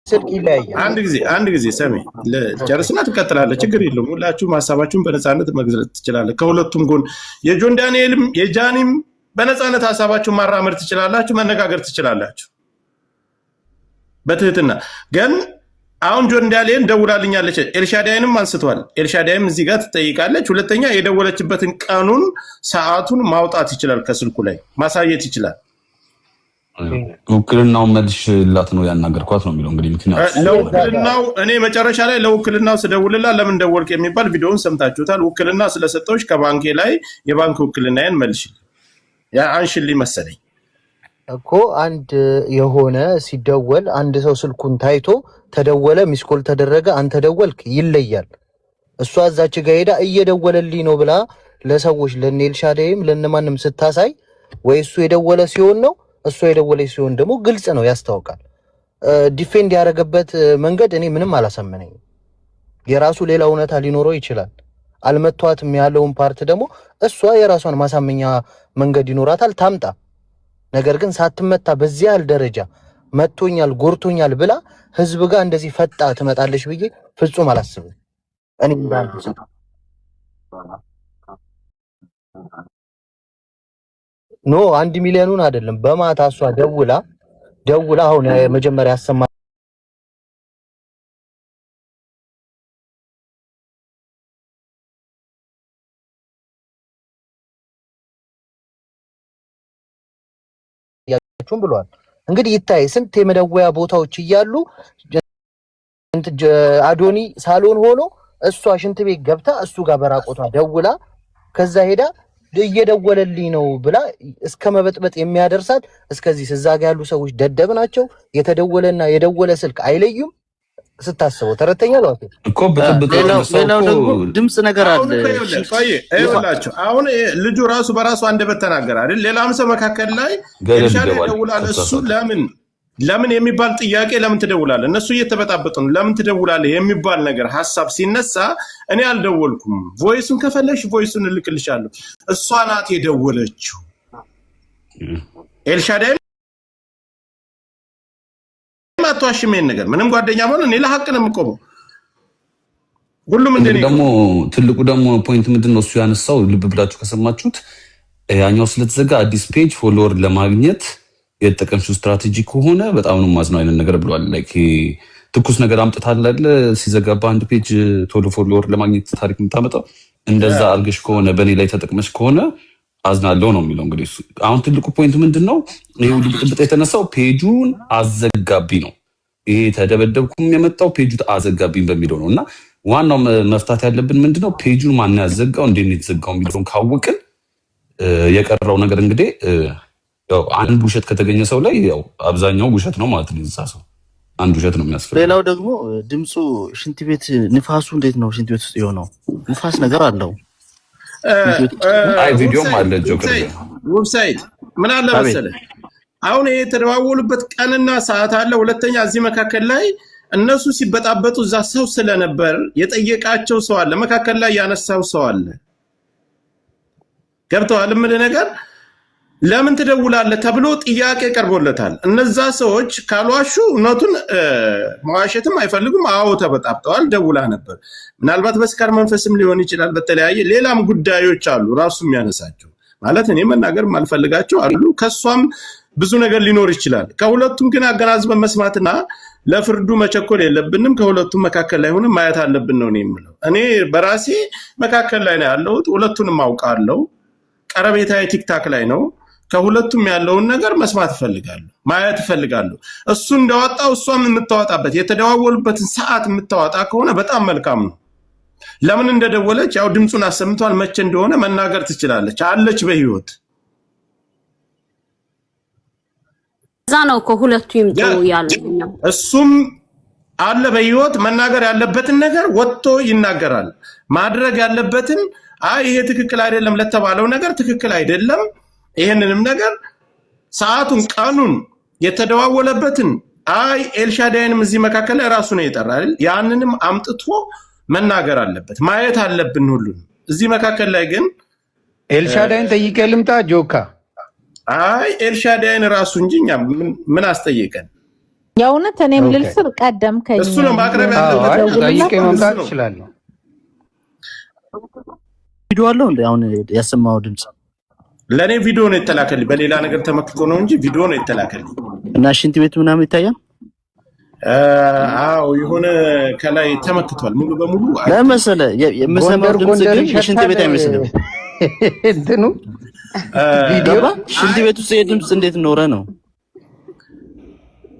ስልክ ይለያያል። አንድ ጊዜ ሰሜ ጨርስና ትቀጥላለህ። ችግር የለውም። ሁላችሁም ሀሳባችሁን በነፃነት መግለጽ ትችላለህ። ከሁለቱም ጎን የጆን ዳንኤልም የጃኒም በነፃነት ሀሳባችሁን ማራመድ ትችላላችሁ፣ መነጋገር ትችላላችሁ በትህትና። ግን አሁን ጆን ዳንኤል ደውላልኛለች፣ ኤልሻዳይንም አንስቷል። ኤልሻዳይም እዚህ ጋር ትጠይቃለች። ሁለተኛ የደወለችበትን ቀኑን ሰዓቱን ማውጣት ይችላል፣ ከስልኩ ላይ ማሳየት ይችላል። ውክልናው መልሽላት ነው ያናገርኳት ነው የሚለው። እንግዲህ ምክንያት ለውክልናው እኔ መጨረሻ ላይ ለውክልናው ስደውልላ ለምን ደወልክ የሚባል ቪዲዮውን ሰምታችሁታል። ውክልና ስለሰጠዎች ከባንኬ ላይ የባንክ ውክልናዬን መልሽልኝ ያ አንሽልኝ መሰለኝ እኮ። አንድ የሆነ ሲደወል አንድ ሰው ስልኩን ታይቶ ተደወለ፣ ሚስኮል ተደረገ፣ አንተ ደወልክ ይለያል። እሷ እዛች ጋ ሄዳ እየደወለልኝ ነው ብላ ለሰዎች ለኔልሻዳይም ለነማንም ስታሳይ ወይ እሱ የደወለ ሲሆን ነው እሱ የደወለች ሲሆን ደግሞ ግልጽ ነው ያስታውቃል። ዲፌንድ ያደረገበት መንገድ እኔ ምንም አላሳመነኝ። የራሱ ሌላ እውነታ ሊኖረው ይችላል። አልመቷትም ያለውን ፓርት ደግሞ እሷ የራሷን ማሳመኛ መንገድ ይኖራታል ታምጣ። ነገር ግን ሳትመታ በዚህ ያህል ደረጃ መቶኛል ጎርቶኛል ብላ ህዝብ ጋር እንደዚህ ፈጣ ትመጣለች ብዬ ፍጹም አላስብም። እኔ ኖ 1 ሚሊዮኑን አይደለም በማታ እሷ ደውላ አሁን መጀመሪያ ያሰማ ያችሁን ብሏል። እንግዲህ ይታይ ስንት የመደወያ ቦታዎች እያሉ አዶኒ ሳሎን ሆኖ እሷ ሽንት ቤት ገብታ እሱ ጋር በራቆቷ ደውላ ከዛ ሄዳ እየደወለልኝ ነው ብላ እስከ መበጥበጥ የሚያደርሳት እስከዚህ እዛ ጋር ያሉ ሰዎች ደደብ ናቸው። የተደወለና የደወለ ስልክ አይለዩም። ስታስበው ተረተኛ ነው እኮ ሌላው ደግሞ ድምጽ ነገር አለ። አሁን ልጁ ራሱ በራሱ አንደበት ተናገረ አይደል? ሌላም ሰው መካከል ላይ ኤልሻዳይ ይደውላል። እሱ ለምን የሚባል ጥያቄ ለምን ትደውላለህ? እነሱ እየተበጣበጡ ነው። ለምን ትደውላለህ የሚባል ነገር ሐሳብ ሲነሳ እኔ አልደወልኩም። ቮይሱን ከፈለሽ ቮይሱን እልክልሻለሁ። እሷ ናት የደወለችው። ኤልሻዳይ ማቷሽም ይሄን ነገር ምንም ጓደኛ ሆነ እኔ ለሐቅ ነው የምቆመው። ሁሉም እንደኔ ደግሞ ትልቁ ደግሞ ፖይንት ምንድነው እሱ ያነሳው ልብ ብላችሁ ከሰማችሁት ያኛው ስለተዘጋ አዲስ ፔጅ ፎሎወር ለማግኘት የተጠቀምሽው ስትራቴጂ ከሆነ በጣም ነው ማዝነው አይነት ነገር ብሏል። ላይክ ትኩስ ነገር አምጥታል አይደል? ሲዘጋባ አንድ ፔጅ ቶሎ ፎሎወር ለማግኘት ታሪክ የምታመጣው እንደዛ አርግሽ ከሆነ በኔ ላይ ተጠቅመሽ ከሆነ አዝናለሁ ነው የሚለው። እንግዲህ አሁን ትልቁ ፖይንት ምንድነው ይሄ ሁሉ ብጥብጥ የተነሳው ፔጁን አዘጋቢ ነው። ይሄ ተደበደብኩም የመጣው ፔጁ አዘጋቢኝ በሚለው ነው። እና ዋናው መፍታት ያለብን ምንድነው ፔጁን ማን ያዘጋው እንዴት ነው የተዘጋው የሚለውን ካወቅን የቀረው ነገር እንግዲህ ያው አንድ ውሸት ከተገኘ ሰው ላይ ያው አብዛኛው ውሸት ነው ማለት ነው። ሰው አንድ ውሸት ነው የሚያስፈልገው። ሌላው ደግሞ ድምፁ ሽንት ቤት ንፋሱ እንዴት ነው ሽንት ቤት ውስጥ የሆነው? ንፋስ ነገር አለው። አይ ቪዲዮም አለ ጆከር ዌብሳይት ምን አለ መሰለህ አሁን ይሄ ተደዋወሉበት ቀንና ሰዓት አለ። ሁለተኛ እዚህ መካከል ላይ እነሱ ሲበጣበጡ እዛ ሰው ስለነበር የጠየቃቸው ሰው አለ፣ መካከል ላይ ያነሳው ሰው አለ። ገብተዋል ምን ነገር ለምን ትደውላለህ ተብሎ ጥያቄ ቀርቦለታል። እነዛ ሰዎች ካልዋሹ እውነቱን መዋሸትም አይፈልጉም። አዎ ተበጣብጠዋል፣ ደውላ ነበር። ምናልባት በስካር መንፈስም ሊሆን ይችላል። በተለያየ ሌላም ጉዳዮች አሉ ራሱ የሚያነሳቸው ማለት እኔ መናገር ማልፈልጋቸው አሉ። ከሷም ብዙ ነገር ሊኖር ይችላል። ከሁለቱም ግን አገናዝበን መስማትና ለፍርዱ መቸኮል የለብንም። ከሁለቱም መካከል ላይ ሆነ ማየት አለብን ነው የምለው። እኔ በራሴ መካከል ላይ ነው ያለሁት። ሁለቱንም አውቃለሁ። ቀረቤታዬ ቲክታክ ላይ ነው። ከሁለቱም ያለውን ነገር መስማት እፈልጋለሁ፣ ማየት እፈልጋለሁ። እሱ እንዳወጣው እሷም የምታወጣበት የተደዋወሉበትን ሰዓት የምታወጣ ከሆነ በጣም መልካም ነው። ለምን እንደደወለች ያው ድምፁን አሰምቷል። መቼ እንደሆነ መናገር ትችላለች። አለች በህይወት እዛ ነው ከሁለቱ ይምጡ ያለው። እሱም አለ በህይወት መናገር ያለበትን ነገር ወጥቶ ይናገራል። ማድረግ ያለበትን ይሄ ትክክል አይደለም ለተባለው ነገር ትክክል አይደለም። ይሄንንም ነገር ሰዓቱን ቀኑን የተደዋወለበትን ኤልሻዳይንም እዚህ መካከል ላይ ራሱ ነው የጠራል። ያንንም አምጥቶ መናገር አለበት፣ ማየት አለብን ሁሉን። እዚህ መካከል ላይ ግን ኤልሻዳይን ጠይቄ ልምጣ ጆካ። ኤልሻዳይን ራሱ እንጂ እኛ ምን አስጠየቀን? የእውነት እኔም ልልስር ቀደምከኝ እሱ ነው ማቅረብ ያለበት። ጠይቄ መምጣት እችላለሁ። ቪዲዮ አለው እንዴ? አሁን ያሰማው ድምጽ ለኔ ቪዲዮ ነው የተላከልኝ። በሌላ ነገር ተመክቶ ነው እንጂ ቪዲዮ ነው የተላከልኝ። እና ሽንት ቤት ምናምን ይታያል። አዎ የሆነ ከላይ ተመክቷል ሙሉ በሙሉ ለምሳሌ የምሰማው ድምጽ ግን ሽንት ቤት አይመስልም። እንትኑ ቪዲዮ ሽንት ቤት ውስጥ የድምጽ እንዴት ኖረ ነው?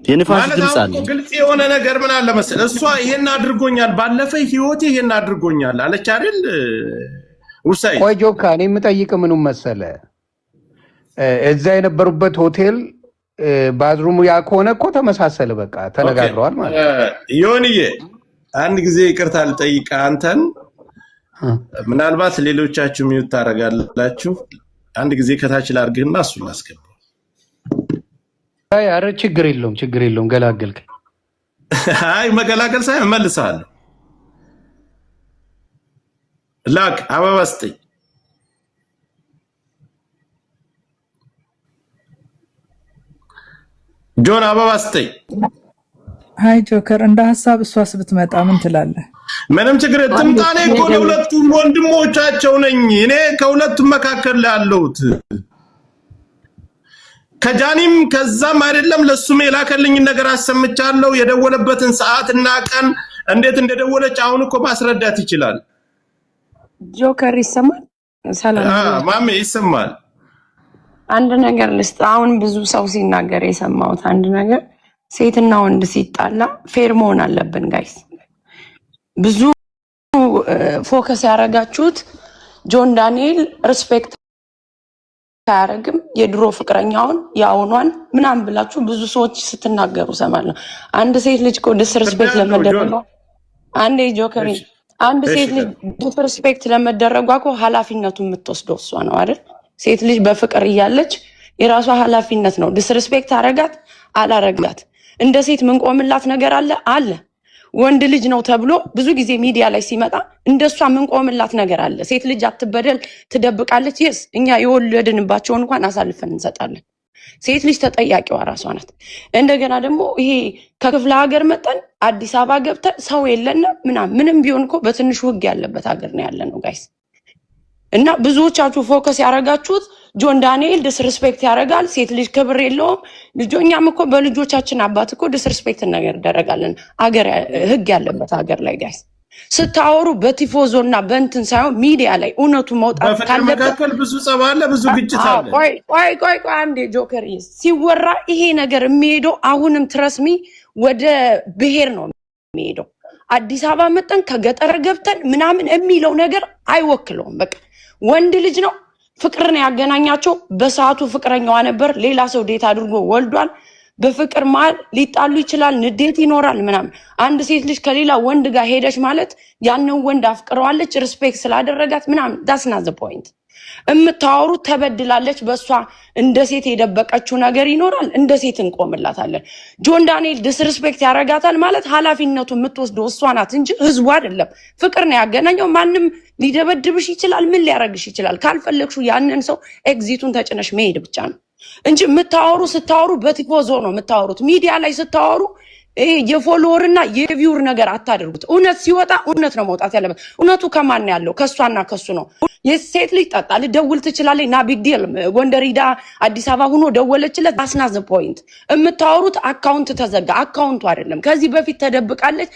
የንፋስ ድምጽ አለ። ግልጽ የሆነ ነገር ምን አለ መሰለህ፣ እሷ ይሄን አድርጎኛል፣ ባለፈ ህይወቴ ይሄን አድርጎኛል አለች አይደል? ውሳይ ቆይ ጆካ፣ እኔ የምጠይቅ ምኑን መሰለህ፣ እዛ የነበሩበት ሆቴል ባዝሩሙ ያ ከሆነ እኮ ተመሳሰለ። በቃ ተነጋግረዋል ማለት ይሁንዬ፣ አንድ ጊዜ ይቅርታ ልጠይቅ አንተን፣ ምናልባት ሌሎቻችሁ ሚዩት ታደርጋላችሁ። አንድ ጊዜ ከታች ላድርግህና እሱን ላስገባው። አይ ኧረ ችግር የለውም ገላገልከኝ። አይ መገላገል ሳይሆን እመልስሃለሁ። ላክ አበባ ስጠኝ። ጆን አበባ ስጠኝ። አይ ጆከር፣ እንደ ሀሳብ እሷስ ብትመጣ ምን ትላለህ? ምንም ችግር ትምጣ። እኔ እኮ ለሁለቱም ወንድሞቻቸው ነኝ። እኔ ከሁለቱም መካከል ላይ ያለሁት ከጃኒም ከዛም አይደለም። ለሱም የላከልኝ ነገር አሰምቻለሁ። የደወለበትን ሰዓት እና ቀን እንዴት እንደደወለች አሁን እኮ ማስረዳት ይችላል። ጆከር ይሰማል? ሰላም ማሜ ይሰማል። አንድ ነገር ልስጥ። አሁን ብዙ ሰው ሲናገር የሰማሁት አንድ ነገር፣ ሴትና ወንድ ሲጣላ ፌር መሆን አለብን ጋይስ። ብዙ ፎከስ ያደረጋችሁት ጆን ዳንኤል ሪስፔክት አያረግም የድሮ ፍቅረኛውን የአሁኗን ምናምን ብላችሁ ብዙ ሰዎች ስትናገሩ ሰማለሁ። አንድ ሴት ልጅ እኮ ዲስሪስፔክት ለመደረጓ አንዴ ጆከር፣ አንድ ሴት ልጅ ዲስሪስፔክት ለመደረጓ እኮ ኃላፊነቱን የምትወስደው እሷ ነው አይደል? ሴት ልጅ በፍቅር እያለች የራሷ ኃላፊነት ነው። ዲስሪስፔክት አረጋት አላረጋት እንደ ሴት ምንቆምላት ነገር አለ። ወንድ ልጅ ነው ተብሎ ብዙ ጊዜ ሚዲያ ላይ ሲመጣ እንደሷ ምንቆምላት ነገር አለ። ሴት ልጅ አትበደል ትደብቃለች። ይስ እኛ የወለድንባቸውን እንኳን አሳልፈን እንሰጣለን። ሴት ልጅ ተጠያቂዋ ራሷ ናት። እንደገና ደግሞ ይሄ ከክፍለ ሀገር መጠን አዲስ አበባ ገብተን ሰው የለና ምንም ቢሆን እኮ በትንሹ ህግ ያለበት ሀገር ነው ያለ ነው ጋይስ። እና ብዙዎቻችሁ ፎከስ ያደረጋችሁት ጆን ዳንኤል ዲስሪስፔክት ያደርጋል፣ ሴት ልጅ ክብር የለውም። ልጆኛም እኮ በልጆቻችን አባት እኮ ዲስሪስፔክት ነገር እንደረጋለን ሀገር ህግ ያለበት ሀገር ላይ ጋይስ። ስታወሩ በቲፎዞና በእንትን ሳይሆን ሚዲያ ላይ እውነቱ መውጣት ካለበት ብዙ ጸብ አለ፣ ብዙ ግጭት አለ። ቆይ አንዴ ጆከር ሲወራ ይሄ ነገር የሚሄደው አሁንም ትረስሚ ወደ ብሔር ነው የሚሄደው። አዲስ አበባ መጠን ከገጠር ገብተን ምናምን የሚለው ነገር አይወክለውም። በቃ ወንድ ልጅ ነው፣ ፍቅር ነው ያገናኛቸው። በሰዓቱ ፍቅረኛዋ ነበር፣ ሌላ ሰው ዴት አድርጎ ወልዷል። በፍቅር መሀል ሊጣሉ ይችላል፣ ንዴት ይኖራል ምናምን። አንድ ሴት ልጅ ከሌላ ወንድ ጋር ሄደች ማለት ያንን ወንድ አፍቅረዋለች፣ ሪስፔክት ስላደረጋት ምናምን። ዳስ ናት ዘ ፖይንት። የምታወሩት ተበድላለች፣ በእሷ እንደ ሴት የደበቀችው ነገር ይኖራል፣ እንደ ሴት እንቆምላታለን። ጆን ዳንኤል ዲስሪስፔክት ያደርጋታል ማለት ኃላፊነቱ የምትወስደው እሷ ናት እንጂ ህዝቡ አይደለም። ፍቅር ነው ያገናኘው። ማንም ሊደበድብሽ ይችላል፣ ምን ሊያረግሽ ይችላል። ካልፈለግሹ ያንን ሰው ኤግዚቱን ተጭነሽ መሄድ ብቻ ነው እንጂ ስታወሩ በቲፎዞ ነው የምታወሩት። ሚዲያ ላይ ስታወሩ የፎሎወር እና የቪውር ነገር አታደርጉት። እውነት ሲወጣ እውነት ነው መውጣት ያለበት። እውነቱ ከማን ያለው? ከሷና ከሱ ነው። የሴት ልጅ ጠጣ ልደውል ትችላለች። ና ቢግ ዲል ጎንደር ሂዳ አዲስ አበባ ሆኖ ደወለችለት። አስናዘ ፖይንት የምታወሩት አካውንት ተዘጋ። አካውንቱ አይደለም። ከዚህ በፊት ተደብቃለች፣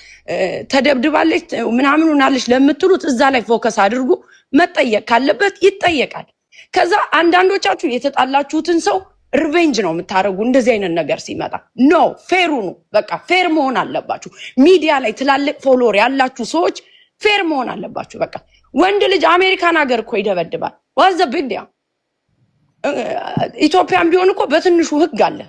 ተደብድባለች፣ ምናምን ሆናለች ለምትሉት እዛ ላይ ፎከስ አድርጉ። መጠየቅ ካለበት ይጠየቃል። ከዛ አንዳንዶቻችሁ የተጣላችሁትን ሰው ሪቬንጅ ነው የምታደርጉ። እንደዚህ አይነት ነገር ሲመጣ ኖ ፌሩ ነው። በቃ ፌር መሆን አለባችሁ። ሚዲያ ላይ ትላልቅ ፎሎወር ያላችሁ ሰዎች ፌር መሆን አለባችሁ። በቃ ወንድ ልጅ አሜሪካን ሀገር እኮ ይደበድባል። ዋዘ ቢግዲያ ኢትዮጵያን ቢሆን እኮ በትንሹ ህግ አለ።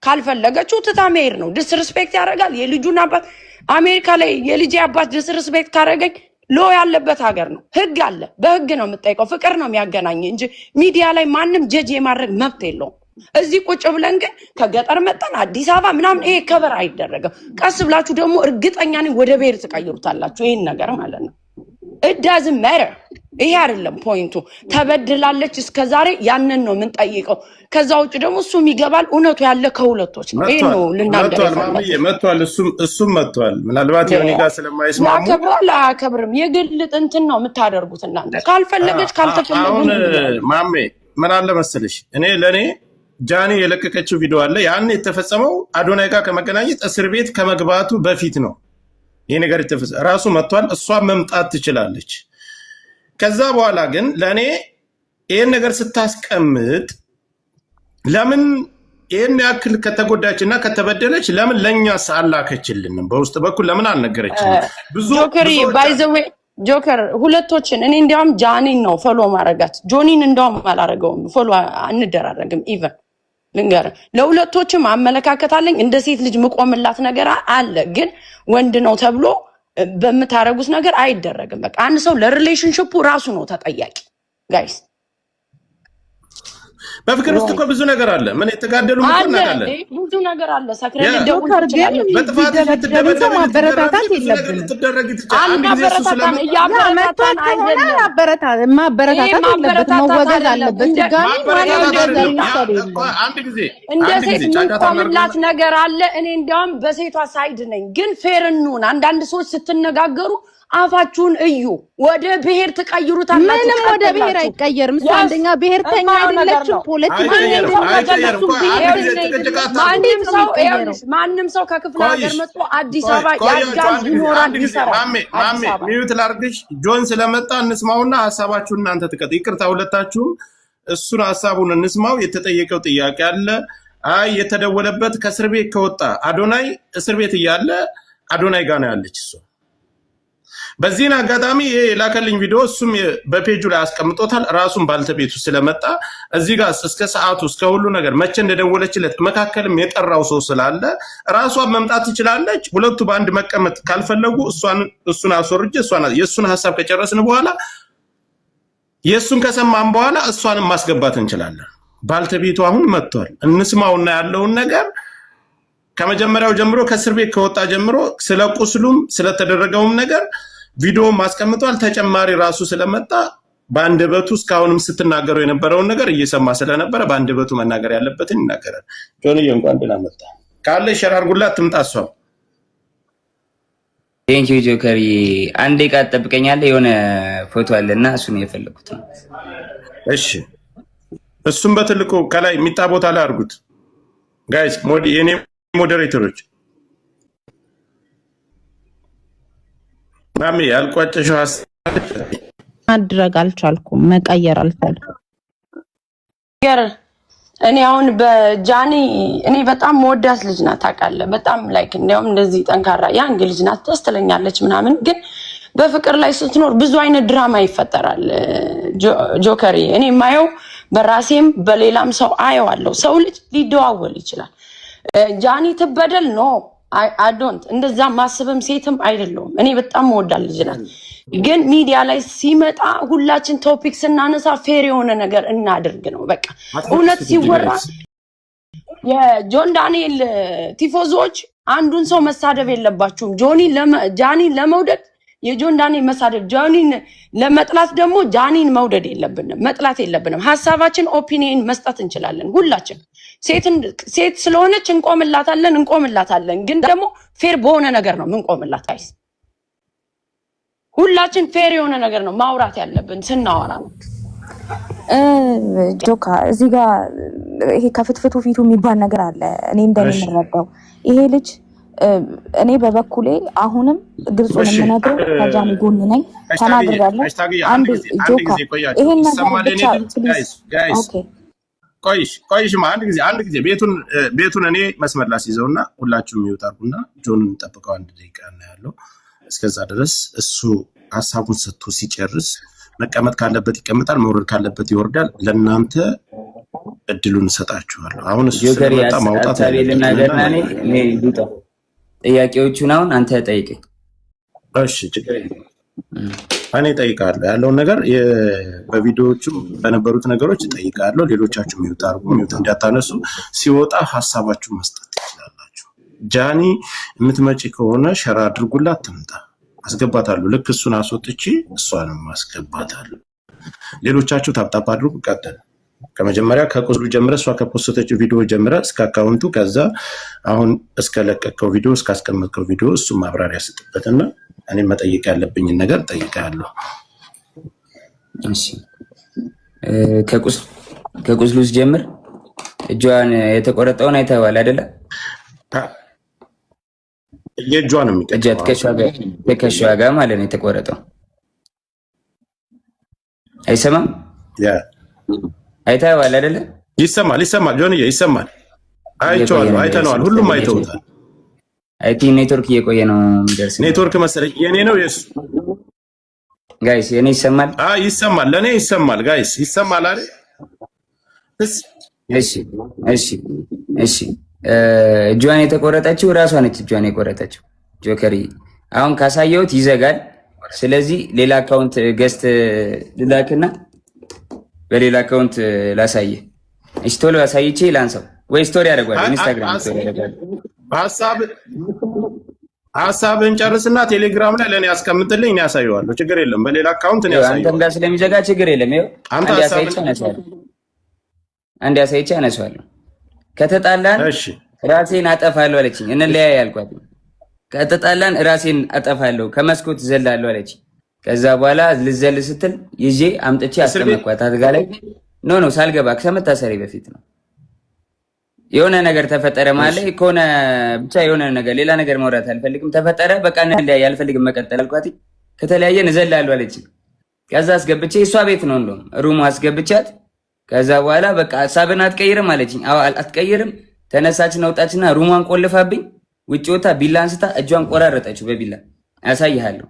ካልፈለገችው ትታ መሄድ ነው። ዲስሪስፔክት ያደርጋል የልጁን አባት። አሜሪካ ላይ የልጅ አባት ዲስሪስፔክት ካደረገኝ ሎ ያለበት ሀገር ነው። ህግ አለ። በህግ ነው የምጠይቀው። ፍቅር ነው የሚያገናኝ እንጂ ሚዲያ ላይ ማንም ጀጅ የማድረግ መብት የለውም። እዚህ ቁጭ ብለን ግን ከገጠር መጣን አዲስ አበባ ምናምን ይሄ ከበር አይደረግም። ቀስ ብላችሁ ደግሞ እርግጠኛ ነኝ ወደ ብሔር ትቀይሩታላችሁ ይሄን ነገር ማለት ነው። it doesn't matter ይሄ አይደለም ፖይንቱ። ተበድላለች እስከዛሬ ያንን ነው ምን ጠይቀው። ከዛ ውጭ ደግሞ እሱም ይገባል እውነቱ ያለ ከሁለቶች ነው። ይሄ ነው ልናገር መጥቷል። እሱም መጥቷል። ምናልባት የኔ ጋር ስለማይስማሙ ያከብራል አያከብርም የግል እንትን ነው የምታደርጉት እናንተ። ካልፈለገች ካልተፈለገ ማሜ ምን አለ መሰለሽ ለኔ ጃኒ የለቀቀችው ቪዲዮ አለ። ያን የተፈጸመው አዶናይ ጋር ከመገናኘት እስር ቤት ከመግባቱ በፊት ነው። ይሄ ነገር የተፈጸመው ራሱ መጥቷል። እሷ መምጣት ትችላለች። ከዛ በኋላ ግን ለኔ ይሄን ነገር ስታስቀምጥ ለምን ይሄን ያክል ከተጎዳችና ከተበደለች ለምን ለኛስ አላከችልንም? በውስጥ በኩል ለምን አልነገረችንም? ጆከሪ ባይ ዘ ዌይ ጆከር ሁለቶችን እኔ እንዲያውም ጃኒን ነው ፎሎ ማረጋት። ጆኒን እንዲያውም አላረገውም። ፎሎ አንደራረግም ኢቭን ልንገር ለሁለቶችም አመለካከት አለኝ። እንደ ሴት ልጅ መቆምላት ነገር አለ። ግን ወንድ ነው ተብሎ በመታረጉት ነገር አይደረግም። በቃ አንድ ሰው ለሪሌሽንሺፑ ራሱ ነው ተጠያቂ ጋይስ። በፍቅር ውስጥ እኮ ብዙ ነገር አለ። ምን የተጋደሉ ምናቃለን ብዙ ነገር አለ። ሰክረን ደውል ይችላል። በጥፋት ተደበደበ ማበረታታት የለብንም። አልማበረታታም እያበረታታን አይደለም። ማበረታታት የለበትም። መወገዝ አለበት። ድጋሚ አንድ ጊዜ እንደ ሴት ምንቆምላት ነገር አለ። እኔ እንዲያውም በሴቷ ሳይድ ነኝ። ግን ፌር እንሁን። አንዳንድ ሰዎች ስትነጋገሩ አፋችሁን እዩ። ወደ ብሔር ተቀይሩታላችሁ። ምንም ወደ ብሔር አይቀየርም። እሱ አንደኛ ብሔርተኛ አይደለችም። ማንም ሰው ከክፍለ ሀገር መጥቶ አዲስ አበባ ያጋል ይኖራል ይሰራል። ማሜ ሚዩት ላርግሽ። ጆን ስለመጣ እንስማውና ሐሳባችሁን እናንተ ተቀጥ። ይቅርታ ሁለታችሁም እሱን ሐሳቡን እንስማው። የተጠየቀው ጥያቄ አለ። አይ የተደወለበት ከእስር ቤት ከወጣ አዶናይ እስር ቤት እያለ አዶናይ ጋር ነው ያለች እሷ። በዚህን አጋጣሚ የላከልኝ ቪዲዮ እሱም በፔጁ ላይ አስቀምጦታል። ራሱን ባልተቤቱ ስለመጣ እዚህ ጋር እስከ ሰዓቱ እስከ ሁሉ ነገር መቼ እንደደወለችለት መካከልም የጠራው ሰው ስላለ ራሷን መምጣት ትችላለች። ሁለቱ በአንድ መቀመጥ ካልፈለጉ እሱን አስወርጄ የእሱን ሀሳብ ከጨረስን በኋላ የእሱን ከሰማን በኋላ እሷንም ማስገባት እንችላለን። ባልተቤቱ አሁን መጥቷል። እንስማውና ያለውን ነገር ከመጀመሪያው ጀምሮ ከእስር ቤት ከወጣ ጀምሮ ስለ ቁስሉም ስለተደረገውም ነገር ቪዲዮ ማስቀምጧል። ተጨማሪ ራሱ ስለመጣ በአንደበቱ እስካሁንም ስትናገሩ የነበረውን ነገር እየሰማ ስለነበረ በአንደበቱ መናገር ያለበትን ይናገራል። ጆንዬ እንኳን ደህና መጣ። ካለ ሸራርጉላት ትምጣ እሷ። ቴንክ ዩ ጆከሪ። አንዴ ቃል ጠብቀኛለህ። የሆነ ፎቶ አለና እሱን እየፈለኩት ነው። እሺ እሱም በትልቁ ከላይ የሚጣ ቦታ ላይ አድርጉት ጋይስ። የኔ ሞዴሬተሮች ማሚ ያልቋጨሽው ማድረግ አልቻልኩም፣ መቀየር አልቻልኩም። እኔ አሁን በጃኒ እኔ በጣም መወዳት ልጅ ናት ታውቃለህ። በጣም ላይክ እንደውም እንደዚህ ጠንካራ ያንግ ልጅ ናት፣ ደስ ትለኛለች ምናምን። ግን በፍቅር ላይ ስትኖር ብዙ አይነት ድራማ ይፈጠራል። ጆከሪ እኔ ማየው በራሴም በሌላም ሰው አየዋለሁ። ሰው ልጅ ሊደዋወል ይችላል። ጃኒ ትበደል ነው አዶንት እንደዛ ማስብም ሴትም አይደለሁም። እኔ በጣም መወዳት ልጅ ናት። ግን ሚዲያ ላይ ሲመጣ ሁላችን ቶፒክ ስናነሳ ፌር የሆነ ነገር እናድርግ ነው በቃ። እውነት ሲወራ የጆን ዳንኤል ቲፎዞች አንዱን ሰው መሳደብ የለባችሁም። ጃኒን ለመውደድ የጆን ዳንኤል መሳደብ፣ ጃኒን ለመጥላት ደግሞ ጃኒን መውደድ የለብንም፣ መጥላት የለብንም። ሐሳባችን ኦፒኒየን መስጠት እንችላለን ሁላችን። ሴት ስለሆነች እንቆምላታለን። ግን ደግሞ ፌር በሆነ ነገር ነው ምንቆምላት አይስ ሁላችን ፌር የሆነ ነገር ነው ማውራት ያለብን ስናወራ ነው። ጆካ እዚህ ጋር ይሄ ከፍትፍቱ ፊቱ የሚባል ነገር አለ። እኔ እንደምንረዳው ይሄ ልጅ እኔ በበኩሌ አሁንም ግልጹን የምነግረው ከጃኒ ጎን ነኝ ተናግሬያለሁ። አንድ ጆካ ይሄን ነገር ብቻ ፕሊዝ ኦኬ ቆይሽማ አንድ ጊዜ ቤቱን እኔ መስመር ላስይዘውና ሁላችሁም ይወጣሩና ጆንን እንጠብቀው። አንድ ደቂቃ ነው ያለው። እስከዛ ድረስ እሱ ሐሳቡን ሰጥቶ ሲጨርስ መቀመጥ ካለበት ይቀመጣል፣ መውረድ ካለበት ይወርዳል። ለእናንተ እድሉን እንሰጣችኋለሁ። አሁን እሱ ስለመጣ ማውጣት ጥያቄዎቹን አሁን አንተ ጠይቀኝ። እሺ ችግር የለም እኔ ጠይቃለሁ። ያለውን ነገር በቪዲዮዎቹም በነበሩት ነገሮች ጠይቃለሁ። ሌሎቻችሁ ሚውት አድርጉ፣ ሚውት እንዳታነሱ። ሲወጣ ሐሳባችሁ መስጠት ትችላላችሁ። ጃኒ የምትመጪ ከሆነ ሸራ አድርጉላት ትምጣ፣ አስገባታለሁ። ልክ እሱን አስወጥቼ እሷንም አስገባታለሁ። ሌሎቻችሁ ታፕታፕ አድርጉ። ቀጥል። ከመጀመሪያ ከቁስሉ ጀምረ እሷ ከፖስተችው ቪዲዮ ጀምረ እስከ አካውንቱ ከዛ አሁን እስከለቀቀው ቪዲዮ እስካስቀመጥከው ቪዲዮ እሱ ማብራሪያ ስጥበትና እኔ መጠየቅ ያለብኝን ነገር ጠይቃለሁ። እሺ ከቁስሉ ጀምር። እጇን የተቆረጠውን አይተኸዋል አይደለ? የእጇን ነው የሚቀጨው። ትከሻዋ ጋር ማለት ነው የተቆረጠው። አይሰማም? አይተኸዋል አይደለ? ይሰማል ጆንዬ ይሰማል። አይቼዋለሁ፣ አይተነዋል፣ ሁሉም አይተውታል። አይቲ ኔትወርክ እየቆየ ነው የሚደርስ። ኔትወርክ መሰለኝ። የኔ ነው የሱ ጋይስ? የኔ ይሰማል? ይሰማል፣ ለኔ ይሰማል። ጋይስ ይሰማል አይደል? እሺ እጇን የተቆረጠችው እራሷ ነች። እጇን የቆረጠችው ጆከሪ አሁን ካሳየሁት ይዘጋል። ስለዚህ ሌላ አካውንት ገስት ልላክና በሌላ አካውንት ላሳየ። እሺ ቶሎ አሳይቼ ላንሳው ወይ ስቶሪ ያደርጋል። ኢንስታግራም ስቶሪ ያደርጋል። ሀሳብን ጨርስና ቴሌግራም ላይ ለኔ ያስቀምጥልኝ፣ እኔ ያሳየዋለሁ። ችግር የለም። በሌላ አካውንት ነው ያሳየው። አንተም ጋር ስለሚዘጋ ችግር የለም። ይኸው አንድ ያሳይቼ አነሳዋለሁ። ከተጣላን ራሴን አጠፋለሁ አለችኝ። እንለያይ ያልኳት። ከተጣላን ራሴን አጠፋለሁ ከመስኮት ዘላለሁ አለችኝ። ከዛ በኋላ ልዘል ስትል ይዤ አምጥቼ አስቀመጥኳት አልጋ ላይ። ኖ ሳልገባ ከመታሰሪ በፊት ነው። የሆነ ነገር ተፈጠረ ማለት ከሆነ ብቻ የሆነ ነገር ሌላ ነገር ማውራት አልፈልግም። ተፈጠረ በቃ እንለያይ፣ አልፈልግም መቀጠል አልኳት። ከተለያየን እዘላለሁ አለችኝ። ከዛ አስገብቼ እሷ ቤት ነው እንደውም ሩሙ አስገብቻት። ከዛ በኋላ በቃ ሀሳብን አትቀይርም አለችኝ። አዎ አትቀይርም። ተነሳችን ወጣችና ሩሟን ቆልፋብኝ ውጭ ወጣ ቢላ አንስታ እጇን ቆራረጠችው በቢላ። አሳይሃለሁ።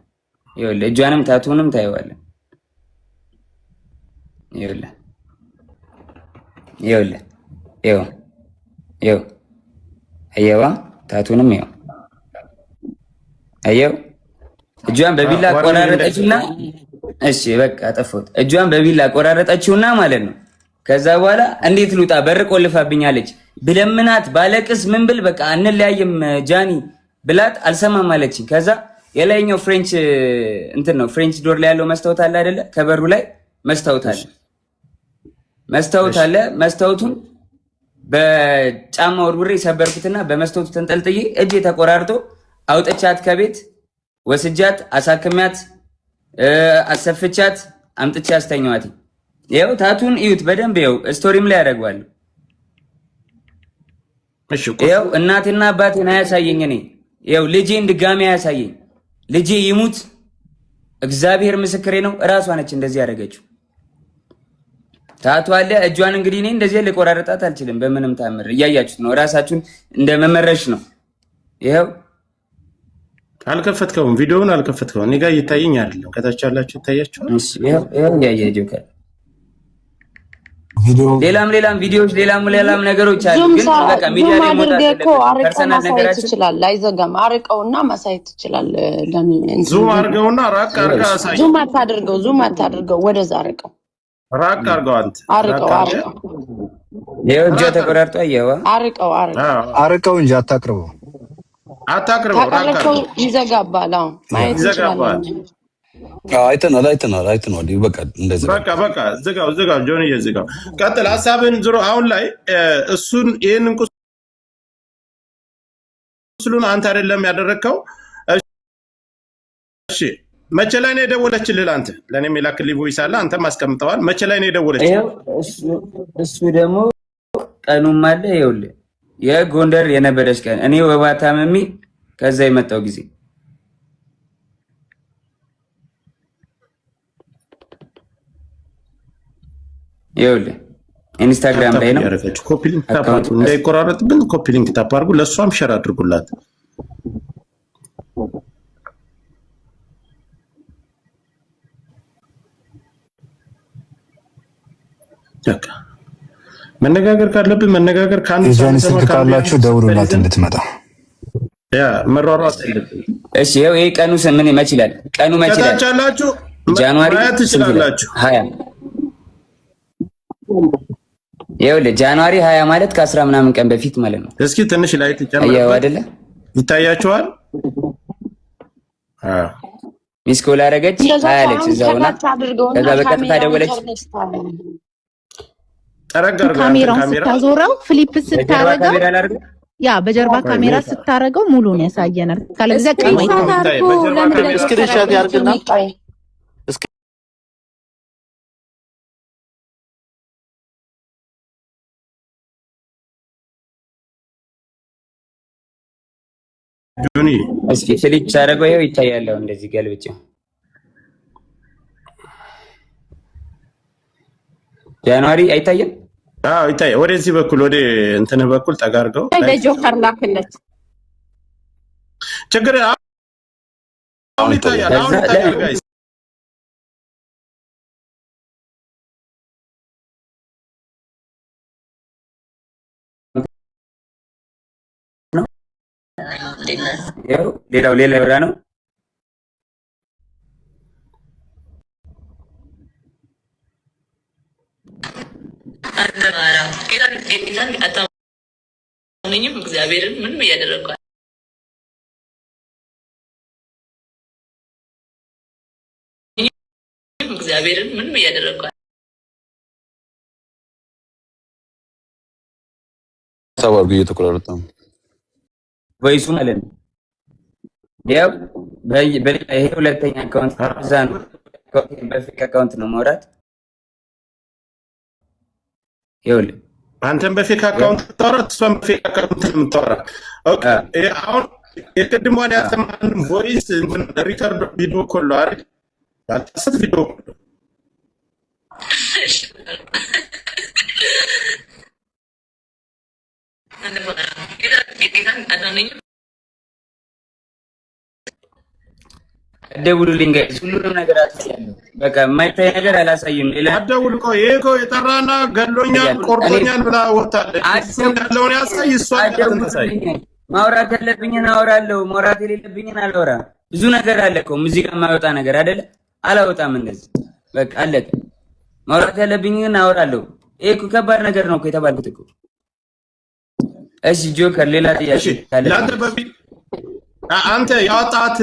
ይኸውልህ እጇንም ታቱንም ታየዋለህ። ይኸውልህ አየዋ ታቱንም ይኸው አየው። እጇን በቢላ ቆራረጠችውና እሺ በቃ አጠፋሁት። እጇን በቢላ ቆራረጠችውና ማለት ነው። ከዛ በኋላ እንዴት ልውጣ በር ቆልፋብኛለች። ብለምናት ባለቅስ ምን ብል በቃ እንለያይም ጃኒ ብላት አልሰማም አለችኝ። ከዛ የላይኛው ፍሬንች እንትን ነው ፍሬንች ዶር ላይ ያለው መስታወት አለ አይደለ? ከበሩ ላይ መስታወት አለ። መስታወቱን በጫማ ወርውሬ ሰበርኩትና በመስታወቱ ተንጠልጥዬ እጄ ተቆራርጦ አውጥቻት ከቤት ወስጃት አሳክሚያት አሰፍቻት አምጥቼ አስተኛዋት። ይኸው ታቱን እዩት በደንብ ይኸው ስቶሪም ላይ ያደርገዋለሁ። ይኸው እናቴና አባቴን አያሳየኝ። እኔ ይኸው ልጄን ድጋሚ አያሳየኝ። ልጄ ይሙት እግዚአብሔር ምስክሬ ነው። እራሷ ነች እንደዚህ ያደረገችው። ታቱ አለ እጇን። እንግዲህ እኔ እንደዚህ ልቆራረጣት አልችልም በምንም ታምር። እያያችሁት ነው። እራሳችሁን እንደ መመረሽ ነው። ይኸው አልከፈትከውም፣ ቪዲዮውን አልከፈትከውም። እኔ ጋር እየታየኝ አይደለም። ከታች ያላችሁ ይታያችኋል። ይኸው ያየ ጆከር ሌላም ቪዲዮዎች ሌላም ነገሮች አሉ። ግን በቃ ሚዲያ ላይ ሞታል እኮ ፐርሰናል ነገራችን ይችላል። አይዘጋም። አርቀውና ማሳየት ይችላል። ዙም አርገውና ራቅ አርጋ አሳይ። ዙም አታድርገው፣ ወደዛ አርቀው፣ ራቅ አርገው። አንተ አርቀው። ይኸው እጇ ተቆራርጦ አየዋ። አርቀው እንጂ አታቅርበው። ካቀረብከው ይዘጋባል። አሁን ማየት ይችላል። አይተናል። በቃ እንደዚህ በቃ ዝጋው ጆንዬ ዝጋው። ቀጥል ሀሳብን ዞሮ አሁን ላይ እሱን ይሄንን ቁስሉን አንተ አይደለም ያደረግከው። እሺ መቼ ላይ ነው የደወለችልህ? አንተ ለኔም የላክልኝ ቮይስ አለ፣ አንተም አስቀምጠዋል። መቼ ላይ ነው የደወለችልህ? እሱ ደግሞ ቀኑም አለ። ይኸውልህ የጎንደር የነበረች ቀን እኔ ወባ ታመሚ ከዛ የመጣው ጊዜ ይኸውልህ ኢንስታግራም ላይ ነው። ኮፒ ሊንክ ታፕ አድርጉ፣ እንዳይቆራረጥብን ኮፒ ሊንክ ታፕ አድርጉ። ለእሷም ሸር አድርጉላት። መነጋገር ካለብን መነጋገር እሷን ስልክ ካላችሁ ደውሉላት እንድትመጣ። መሯሯጥ። እሺ ይኸው ይሄ ቀኑ ምን መች ይላል? ቀኑ መች ይላል? ከታቻላችሁ ጃንዋሪ ትችላላችሁ 20 ይኸውልህ ጃንዋሪ 20 ማለት ከ10 ምናምን ቀን በፊት ማለት ነው። እስኪ ትንሽ ላይ አየው አይደለ? ይታያችኋል። ሚስኮል አረገች አያለች እዛውና ከዛ በቀጥታ ደወለች። ካሜራውን ስታዞረው ፍሊፕ ስታረገው ያ በጀርባ ካሜራ ስታረገው ሙሉን ያሳየናል። ካለዛ ቀይ ስክሪንሾት ያርግና ጆኒ እስኪ ፍሊፕ ሳረገው ይኸው ይታያል። እንደዚህ ገልብጬው ጃንዋሪ አይታየም? አዎ ይታያል። ወደዚህ በኩል ወደ እንትን በኩል ጠጋርገው ለጆከር ላክለት ችግር አሁን ይታያል። አሁን ይታያል ጋይስ ሌላ ብራ ነው። እግዚአብሔርን ምንም እያደረግኩ እግዚአብሔርን ምንም እያደረግኩ ሰባርጉ እየተቆራረጠ ነው ቮይሱ ማለት ነው። ያው ይሄ ሁለተኛ አካውንት ነው። በፊት አካውንት ነው ማውራት። ይኸውልህ አንተም በፌክ አካውንት ታወራ፣ እሷም በፌክ አካውንት የምታወራ። ኦኬ አሁን የቅድሟን ያሰማን ቮይስ እንትን ሪከርድ ቪዲዮ ኮል አይደል? ያልተሰት ቪዲዮ ኮል ደውሉልኝ ጋይስ፣ ሁሉንም ነገር አሳያለሁ። በቃ የማይታይ ነገር አላሳይም። ሌላ አደውል። ቆይ ይሄ እኮ የጠራና ገሎኛል ቆርጦኛል ብላ ወጣለች። ያለውን ያሳይ። እሷ ማውራት ያለብኝን አወራለሁ፣ ማውራት የሌለብኝን አላወራም። ብዙ ነገር አለ እኮ ሙዚቃ የማይወጣ ነገር አይደለ? አላወጣም። እንደዚህ በቃ አለቀ። ማውራት ያለብኝን አወራለሁ። ይሄ እኮ ከባድ ነገር ነው እኮ የተባልኩት እኮ። እሺ ጆከር፣ ሌላ ጥያቄ ካለ ለአንተ በፊት አንተ ያወጣት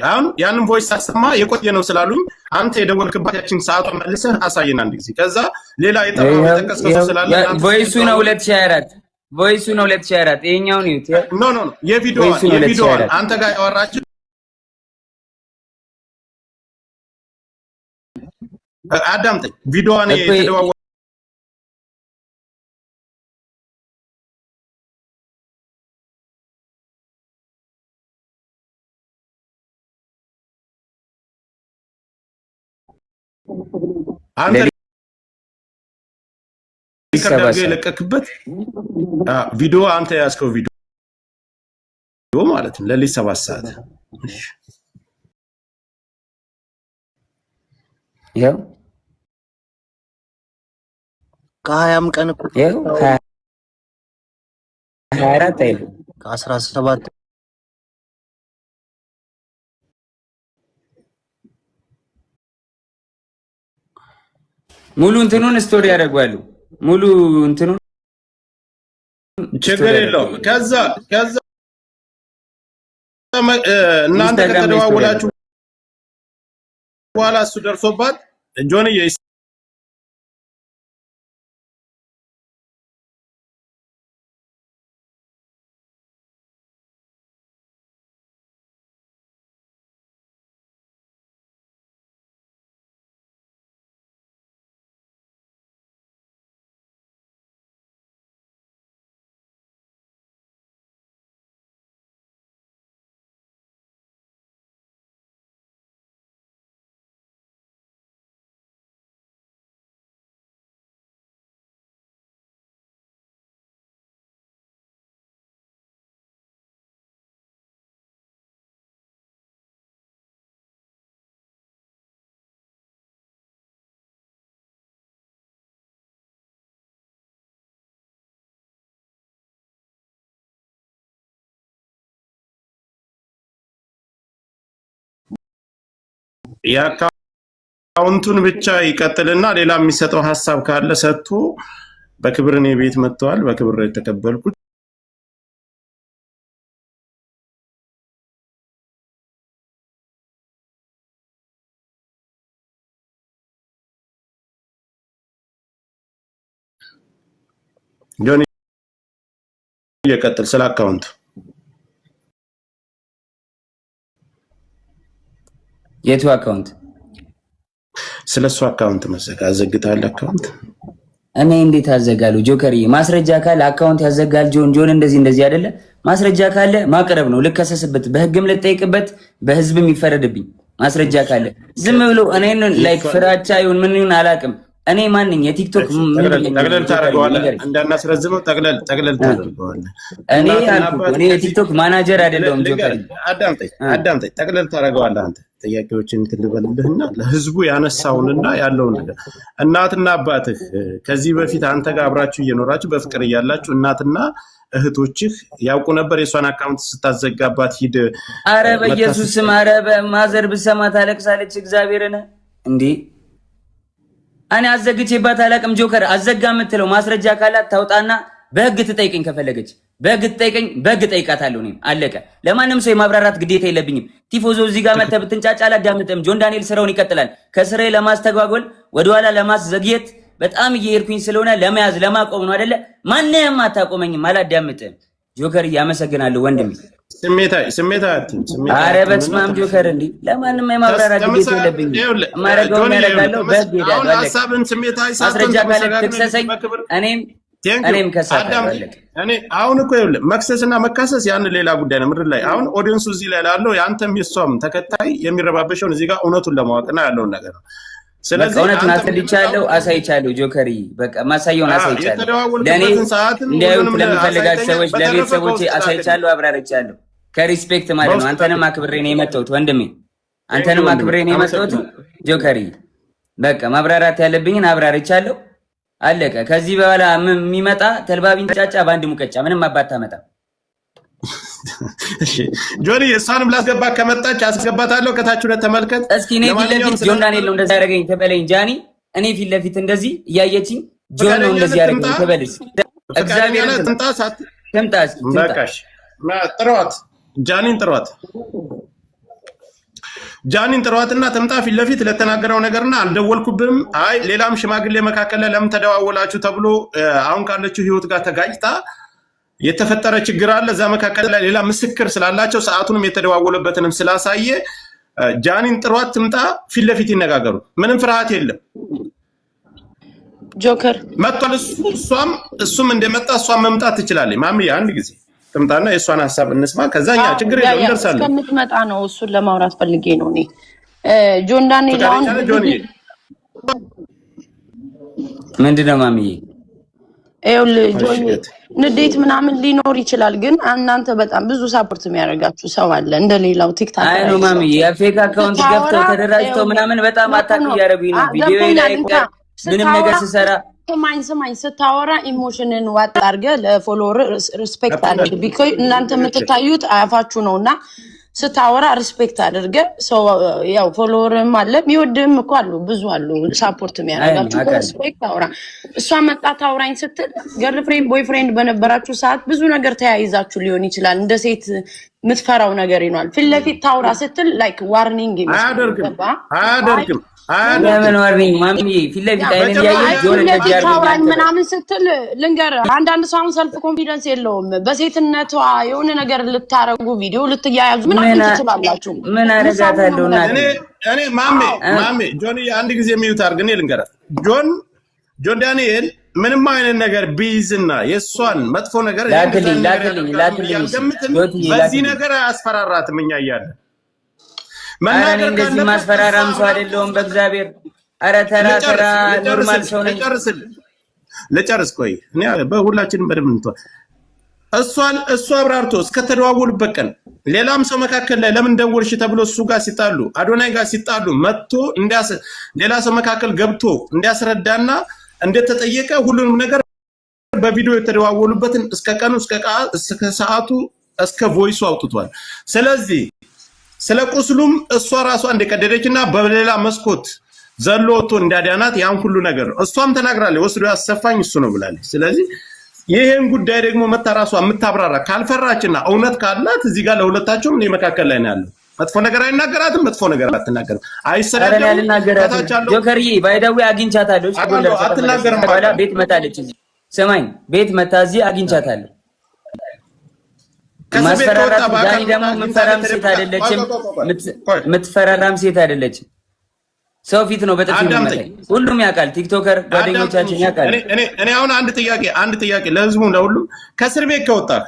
አሁን ያንን ቮይስ ሳሰማ የቆየ ነው ስላሉኝ አንተ የደወልክባት ያችን ሰዓቷን መልሰህ አሳየን አንድ ጊዜ። ከዛ ሌላ የጠራው የተከሰሰው ስላለ ቮይሱ ነው 2024 ቮይሱ ነው 2024 ይሄኛውን ይዩት። ኖ የቪዲዮዋን አንተ ጋር ያወራችሁ አዳምጠኝ። ቪዲዮዋን የተደዋወ አንተ ከደርገ የለቀክበት ቪዲዮ አንተ ያስከው ቪዲዮ ማለት ነው። ለሊት 7 ሰዓት ያው ከ20 ቀን እኮ ያው 24 አይደል ከ17 ሙሉ እንትኑን ስቶሪ ያደርጋሉ። ሙሉ እንትኑን ችግር የለውም። ከዛ እናንተ ከተደዋወላችሁ በኋላ እሱ ደርሶባት ጆንዬ የአካውንቱን ብቻ ይቀጥልና ሌላ የሚሰጠው ሀሳብ ካለ ሰጥቶ በክብር እኔ ቤት መጥተዋል። በክብር የተቀበልኩት ጆኒ እየቀጥል ስለ አካውንት የቱ አካውንት? ስለሱ አካውንት መዘጋ አዘግታል አካውንት እኔ እንዴት አዘጋሉ? ጆከሪ ማስረጃ ካለ አካውንት ያዘጋል። ጆን እንደዚህ አይደለ? ማስረጃ ካለ ማቅረብ ነው። ልከሰስበት፣ በህግም ልጠይቅበት፣ በህዝብም ይፈረድብኝ። ማስረጃ ካለ ዝም ብሎ እኔን ላይክ ፍራቻ ይሁን ምን ይሁን አላውቅም። እኔ ማንኝ የቲክቶክ ጠቅለል ታደርገዋለህ እንዳናስረዝመው ጠቅለል ታደርገዋለህ። እኔ የቲክቶክ ማናጀር አይደለሁም። ጆከሪ አዳምጠኝ። ጠቅለል ታደርገዋለህ አንተ ጥያቄዎችን ትልበልልህና ለህዝቡ ያነሳውንና ያለውን ነገር እናትና አባትህ ከዚህ በፊት አንተ ጋር አብራችሁ እየኖራችሁ በፍቅር እያላችሁ እናትና እህቶችህ ያውቁ ነበር የሷን አካውንት ስታዘጋባት ሂድ? አረ በኢየሱስ ስም አረ በማዘር ብሰማ ታለቅሳለች። እግዚአብሔርን እንዴ እኔ አዘግቼባት አላቅም። ጆከር አዘጋ የምትለው ማስረጃ ካላት ታውጣና በህግ ትጠይቀኝ። ከፈለገች በህግ ትጠይቀኝ፣ በህግ ጠይቃታለሁ። እኔም አለቀ። ለማንም ሰው የማብራራት ግዴታ የለብኝም። ቲፎዞ እዚህ ጋር መተህ ብትንጫጫ አላዳምጥም። ጆን ዳንኤል ስራውን ይቀጥላል። ከስራዬ ለማስተጓጎል ወደኋላ ለማስዘግየት በጣም እየሄድኩኝ ስለሆነ ለመያዝ ለማቆም ነው አይደለ? ማንንም አታቆመኝም፣ አላዳምጥም። ጆከር ያመሰግናለሁ ወንድሜ። አረ በስመ አብ ጆከር እንዴ ለማንም የማብራራት ግዴታ የለብኝም። ማረጋውን ያደርጋለሁ፣ በህግ ሄዳለሁ። ማስረጃ ካለ ትክሰሰኝ፣ እኔም ከሳለሁ። እኔ አሁን እኮ ይኸውልህ መክሰስና መካሰስ ያን ሌላ ጉዳይ ነው። ምድር ላይ አሁን ኦዲየንሱ እዚህ ላይ ላለው ያንተም የሷም ተከታይ የሚረባበሸውን እዚህ ጋር እውነቱን ለማወቅና ያለውን ነገር ነው። ስለዚህ እውነቱን አስረድቻለሁ፣ አሳይቻለሁ። ጆከሪ በቃ ማሳየውን አሳይቻለሁ። ለኔ እንዲያዩት ለሚፈልጋቸው ሰዎች ለቤተሰቦቼ አሳይቻለሁ፣ አብራርቻለሁ። ከሪስፔክት ማለት ነው። አንተንም አክብሬ ነው የመጣሁት ወንድሜ፣ አንተንም አክብሬ ነው የመጣሁት ጆከሪ። በቃ ማብራራት ያለብኝን አብራርቻለሁ፣ አለቀ። ከዚህ በኋላ የሚመጣ ተልባቢን ጫጫ በአንድ ሙቀጫ ምንም አባታ መጣ። እሺ ጆኒ እሷንም ላስገባ ከመጣች አስገባታለሁ። ከታች ሁለት ተመልከት እስኪ። እኔ ፊት ለፊት ጆን ዳንኤል ነው እንደዚህ ያደረገኝ ተበለኝ ጃኒ። እኔ ፊት ለፊት እንደዚህ እያየችኝ ጆን ነው እንደዚህ ያደረገኝ ተበለኝ። እግዚአብሔር ትምጣ እስኪ በቃሽ። ጥሯት ጃኒን ጥሯትና ትምጣ ፊት ለፊት ለተናገረው ነገርና አልደወልኩብም። አይ ሌላም ሽማግሌ መካከል ላይ ለምን ተደዋወላችሁ ተብሎ አሁን ካለችው ህይወት ጋር ተጋጭታ የተፈጠረ ችግር አለ። እዛ መካከል ላይ ሌላ ምስክር ስላላቸው ሰዓቱንም የተደዋወለበትንም ስላሳየ ጃኒን ጥሯት ትምጣ፣ ፊት ለፊት ይነጋገሩ። ምንም ፍርሃት የለም። ጆከር መጥቷል። እሱም እንደመጣ እሷም መምጣት ትችላለች። ማሚ አንድ ጊዜ ትምጣና የእሷን ሀሳብ እንስማ። ከዛኛ ችግር የለም እንደርሳለን። እስከምትመጣ ነው እሱን ለማውራት ፈልጌ ነው። እኔ ጆን ዳንኤል አሁን ምንድነው ማሚዬ ንዴት ምናምን ሊኖር ይችላል፣ ግን እናንተ በጣም ብዙ ሳፖርት የሚያደርጋችሁ ሰው አለ እንደሌላው ቲክታክ አይ ነው ማሚ የፌክ አካውንት ገብተው ተደራጅተው ምናምን በጣም አታክ እያደረጉኝ ነው። ቪዲዮ ላይ ምንም ነገር ሲሰራ ስማኝ ስታወራ ኢሞሽንን ዋጥ አድርገህ ለፎሎወር ሪስፔክት አድርግ። ቢኮዝ እናንተ የምትታዩት አያፋችሁ ነውና ስታወራ ሪስፔክት አድርገህ ሰው ያው ፎሎወርም አለ የሚወድም እኮ አሉ፣ ብዙ አሉ ሳፖርት የሚያደርጋችሁ። ሪስፔክት አውራ። እሷ መጣት አውራኝ ስትል ገርልፍሬንድ ቦይፍሬንድ በነበራችሁ ሰዓት ብዙ ነገር ተያይዛችሁ ሊሆን ይችላል። እንደ ሴት የምትፈራው ነገር ይኖራል። ፊት ለፊት ታውራ ስትል ላይክ ዋርኒንግ አያደርግም ለምን ዋርኒንግ ማሚ ፊት ለፊት አይደል ያየው ጆን እንደዚህ ምናምን ስትል ልንገርህ፣ አንዳንድ ሰው ሰልፍ ኮንፊደንስ የለውም። በሴትነቷ የሆነ ነገር ልታረጉ ቪዲዮ ልትያያዙ ምናምን ትችላላችሁ። ምን አረጋታለሁ እና እኔ ማሜ ጆን አንድ ጊዜ የሚዩት አድርግ። እኔ ልንገርህ ጆን ዳንኤል ምንም አይነት ነገር ቢይዝና የእሷን መጥፎ ነገር በዚህ ነገር አያስፈራራትም። እኛ እያለን መናገር እንደዚህ ማስፈራራም ሰው አይደለሁም። በእግዚአብሔር ኧረ ተራ ኖርማል ሰው ነኝ። ልጨርስ ቆይ። እኔ በሁላችንም በደምብ እንተዋል። እሱ አብራርቶ እስከተደዋወሉበት ቀን ሌላም ሰው መካከል ላይ ለምን ደወልሽ ተብሎ እሱ ጋር ሲጣሉ አዶናይ ጋር ሲጣሉ መጥቶ ሌላ ሰው መካከል ገብቶ እንዲያስረዳና እንደተጠየቀ ሁሉንም ነገር በቪዲዮ የተደዋወሉበትን እስከ ቀኑ እስከ ሰዓቱ እስከ ቮይሱ አውጥቷል። ስለዚህ ስለ ቁስሉም እሷ ራሷ እንደቀደደችና በሌላ መስኮት ዘሎ ወጥቶ እንዳዳናት ያን ሁሉ ነገር ነው እሷም ተናግራለች። ወስዶ ያሰፋኝ እሱ ነው ብላለች። ስለዚህ ይሄን ጉዳይ ደግሞ መታ ራሷ የምታብራራ ካልፈራችና እውነት ካላት እዚህ ጋር ለሁለታቸውም እኔ መካከል ላይ ነው ያለው። መጥፎ ነገር አይናገራትም፣ መጥፎ ነገር አትናገርም፣ አይሰዳደም። ጆከርዬ ባይዳዊ አግኝቻታለሁ። አትናገርም። በኋላ ቤት መጣለች። እዚህ ሰማኝ ቤት መታዚ አግኝቻታለሁ። ማስፈራራት ዳኒ ደግሞ ምትፈራራም ሴት አይደለችም። ሰው ፊት ነው በጥፊ የሚመታኝ። ሁሉም ያውቃል፣ ቲክቶከር ጓደኞቻችን ያውቃል። እኔ አሁን አንድ ጥያቄ ለህዝቡ ለሁሉም ከእስር ቤት ከወጣህ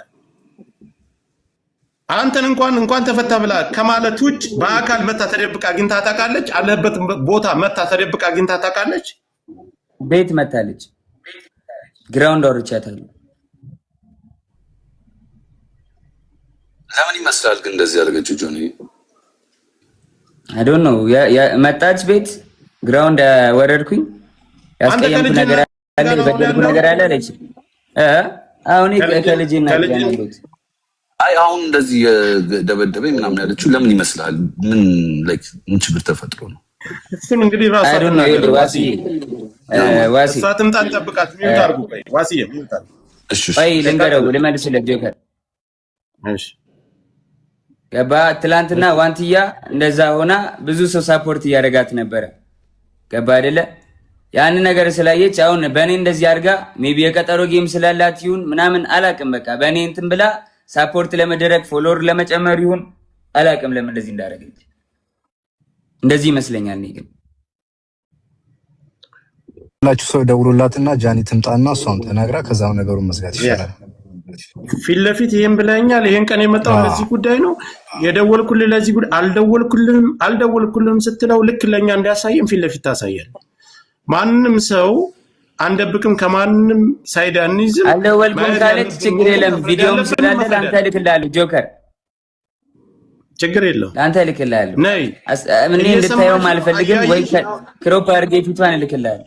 አንተን እንኳን ተፈታ ብላ ከማለት ውጭ በአካል መታ ተደብቃ አግኝታ ታውቃለች? አለበት ቦታ መታ ተደብቃ አግኝታ ታውቃለች? ቤት መታለች። ግራውንድ አውርቻታለሁ። ለምን ይመስላል ግን እንደዚህ ያደረገችው ጆኒ? አይ ዶንት ኖ መጣች ቤት ግራውንድ ወረድኩኝ። ያስቀየምኩ ነገር አለ፣ በደልኩ ነገር አለ አለች። አሁን ከልጅና ያለሁት አይ አሁን እንደዚህ የደበደበኝ ምናምን ያለችው ለምን ይመስላል? ምን ችግር ተፈጥሮ ነው? እሱን እንግዲህ ራሱ አይ ዶንት ኖ ዋሲ እሷትም ታንጠብቃት ሚውት አድርጉ። ዋሲ ሚውት አድርጉ። እሺ አይ ልንገረው ልመልስልህ ጆከር። እሺ ገባ። ትላንትና ዋንትያ እንደዛ ሆና ብዙ ሰው ሳፖርት እያደረጋት ነበረ። ገባ አይደለ? ያን ነገር ስላየች አሁን በእኔ እንደዚህ አድርጋ ሜቢ የቀጠሮ ጌም ስላላት ይሁን ምናምን አላቅም። በቃ በእኔ እንትን ብላ ሳፖርት ለመደረግ ፎሎወር ለመጨመር ይሁን አላቅም ለምን እንደዚህ እንዳደረገች። እንደዚህ ይመስለኛል። እኔ ግን ሁላችሁ ሰው ደውሎላትና ጃኒ ትምጣና እሷም ተናግራ ከዛው ነገሩን መዝጋት ይችላል። ፊት ለፊት ይሄን ብለኛል። ይሄን ቀን የመጣው ለዚህ ጉዳይ ነው የደወልኩልህ። ለዚህ ጉዳይ አልደወልኩልህም ስትለው ልክ ለኛ እንዲያሳየን ፊት ለፊት ታሳያል። ማንንም ሰው አንደብቅም፣ ከማንንም ሳይድ አንይዝም። አልደወልኩም ካለች ችግር የለም። ቪዲዮም ስላለ አንተ ልክልሃለሁ ጆከር፣ ችግር የለውም። አንተ ልክልሃለሁ። ነይ ምን እንድታየው አልፈልግም ወይ ክሮፕ አድርጌ ፊቷን ልክልሃለሁ።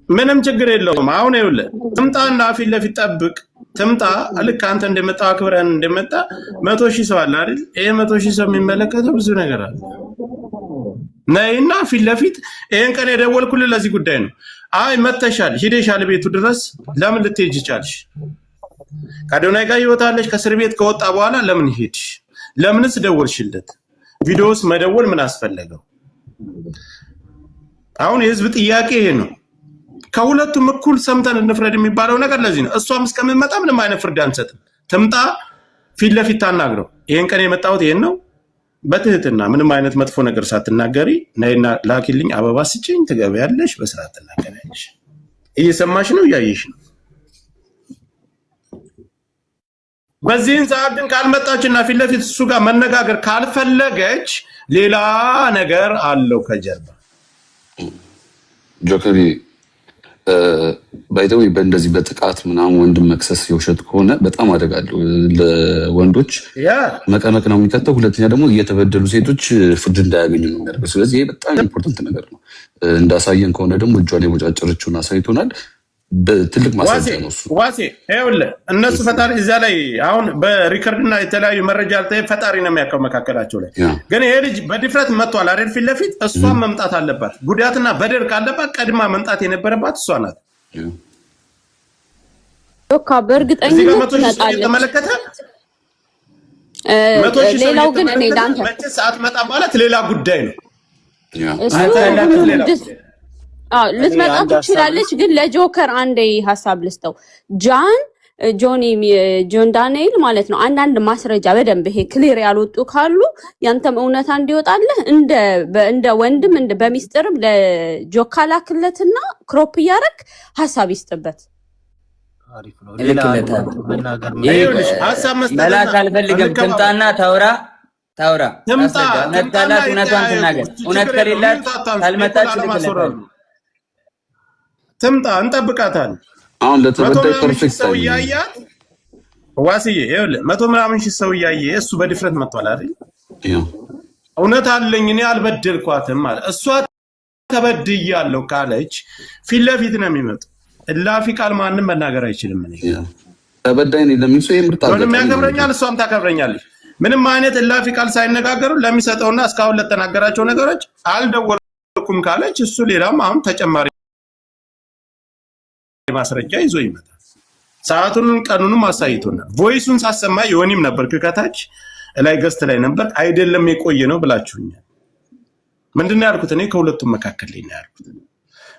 ምንም ችግር የለውም። አሁን ይኸውልህ ትምጣና ፊት ለፊት ጠብቅ። ትምጣ። ልክ አንተ እንደመጣ አክብረን እንደመጣ 100,000 ሰው አለ አይደል? ይሄ 100,000 ሰው የሚመለከተው ብዙ ነገር አለ። ነይና ፊት ለፊት ይሄን ቀን የደወልኩልህ ለዚህ ጉዳይ ነው። አይ መተሻል ሂደሻል ቤቱ ድረስ ለምን ልትሄጂ ቻልሽ? ከአዶናይ ጋር ይወጣለሽ። ከእስር ቤት ከወጣ በኋላ ለምን ሄድሽ? ለምንስ ደወልሽለት? ቪዲዮስ መደወል ምን አስፈለገው? አሁን የህዝብ ጥያቄ ይሄ ነው። ከሁለቱም እኩል ሰምተን እንፍረድ የሚባለው ነገር ለዚህ ነው። እሷም እስከምመጣ ምንም አይነት ፍርድ አንሰጥም። ትምጣ፣ ፊት ለፊት ታናግረው። ይሄን ቀን የመጣሁት ይሄን ነው። በትህትና ምንም አይነት መጥፎ ነገር ሳትናገሪ ነይና ላኪልኝ፣ አበባ ስጭኝ፣ ትገበያለሽ፣ በስርዓት ትናገሪያለሽ። እየሰማሽ ነው፣ እያየሽ ነው። በዚህን ሰዓት ግን ካልመጣችና ፊት ለፊት እሱ ጋር መነጋገር ካልፈለገች ሌላ ነገር አለው ከጀርባ። ጆከሪ ባይዘው በእንደዚህ በጥቃት ምናምን ወንድም መክሰስ የውሸት ከሆነ በጣም አደጋለሁ። ለወንዶች መቀመቅ ነው የሚከተው። ሁለተኛ ደግሞ እየተበደሉ ሴቶች ፍርድ እንዳያገኙ ነው የሚያደርገው። ስለዚህ ይሄ በጣም ኢምፖርታንት ነገር ነው። እንዳሳየን ከሆነ ደግሞ እጇን የቦጫጨረችውን አሳይቶናል። በትልቅ ማስረጃ ነው እሱ። ዋሴ ይኸውልህ እነሱ ፈጣሪ እዛ ላይ አሁን በሪከርድና የተለያዩ መረጃ አልተ ፈጣሪ ነው የሚያውቀው መካከላቸው ላይ። ግን ይሄ ልጅ በድፍረት መጥቷል አይደል? ፊት ለፊት እሷን መምጣት አለባት። ጉዳትና በደል ካለባት ቀድማ መምጣት የነበረባት እሷ ናት። ኦካ በእርግጠኝነት ትመጣለች። ተመለከተ። ሌላው ግን እኔ ላንተ መቼ ሰዓት መጣ ማለት ሌላ ጉዳይ ነው። ልትመጣ ትችላለች። ግን ለጆከር አንዴ ሀሳብ ልስጠው። ጆን ዳንኤል ማለት ነው አንዳንድ ማስረጃ በደንብ ይሄ ክሊር ያልወጡ ካሉ ያንተም እውነታ እንዲወጣልህ እንደ ወንድም በሚስጥርም ለጆካ ላክለትና ክሮፕ እያደረግ ሀሳብ ይስጥበት። መላክ አልፈልግም። ትምጣና ታውራ እውነቷን ትናገር። እውነት ከሌላት ካልመጣች ልክለታል። ትምጣ፣ እንጠብቃታለን። አሁን ለተበዳይ ፐርፌክት ሰው እያያት ዋስዬ ይኸውልህ 100 ምናምን ሺህ ሰው እያየ እሱ በድፍረት መጥቷል አይደል? እውነት አለኝ እኔ አልበደልኳትም ማለት እሷ ተበድያለሁ ካለች ፊት ለፊት ነው የሚመጡ። እላፊ ቃል ማንም መናገር አይችልም። እኔ ተበዳይ ነኝ ለሚል ሰው ምንም ያከብረኛል፣ እሷም ታከብረኛለች። ምንም አይነት እላፊ ቃል ሳይነጋገሩ ለሚሰጠውና እስካሁን ለተናገራቸው ነገሮች አልደወልኩም ካለች እሱ ሌላም አሁን ተጨማሪ ማስረጃ ይዞ ይመጣል። ሰዓቱን ቀኑንም አሳይቶናል። ቮይሱን ሳሰማ የሆኒም ነበር ከታች ላይ ገስት ላይ ነበር። አይደለም የቆየ ነው ብላችሁኛል። ምንድነው ያልኩት? እኔ ከሁለቱም መካከል ላይ ነው ያልኩት።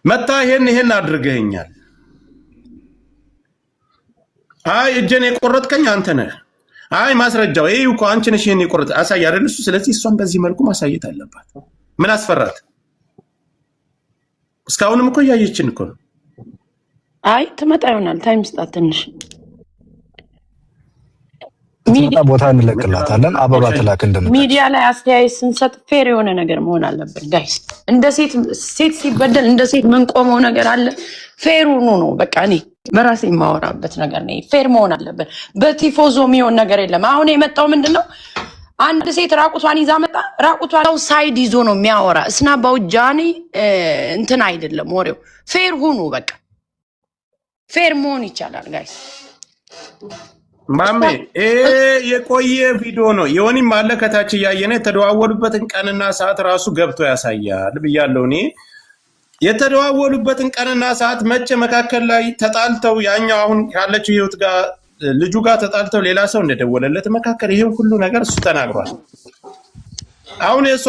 መታ ይሄን አድርገኛል። አይ እጄን የቆረጥከኝ አንተ ነህ። አይ ማስረጃው ይሄ እኮ አንቺ ነሽ ይሄን የቆረጥ አሳይ አይደል እሱ። ስለዚህ እሷን በዚህ መልኩ ማሳየት አለባት። ምን አስፈራት? እስካሁንም እኮ እያየችን እኮ ነው። አይ ትመጣ ይሆናል። ታይም ስጣት ትንሽ ቦታ እንለቅላታለን። አበባ ትላክ እንደምታ ሚዲያ ላይ አስተያየት ስንሰጥ ፌር የሆነ ነገር መሆን አለበት ጋይስ። እንደ ሴት ሲበደል እንደ ሴት ምን ቆመው ነገር አለ። ፌር ሆኖ ነው በቃ እኔ በራሴ የማወራበት ነገር ነው። ፌር መሆን አለበት። በቲፎዞ የሚሆን ነገር የለም። አሁን የመጣው ምንድነው? አንድ ሴት ራቁቷን ይዛ መጣ። ራቁቷን ሳይድ ይዞ ነው የሚያወራ። እስና ባውጃኒ እንትን አይደለም ወሬው። ፌር ሁኑ በቃ ፌር መሆን ይቻላል ጋይስ። ማሜ የቆየ ቪዲዮ ነው። የሆነም አለ ከታች እያየነ የተደዋወሉበትን ቀንና ሰዓት ራሱ ገብቶ ያሳያል ብያለሁ እኔ። የተደዋወሉበትን ቀንና ሰዓት መቼ መካከል ላይ ተጣልተው ያኛው አሁን ያለችው ህይወት ጋር ልጁ ጋር ተጣልተው ሌላ ሰው እንደደወለለት መካከል ይሄን ሁሉ ነገር እሱ ተናግሯል። አሁን እሷ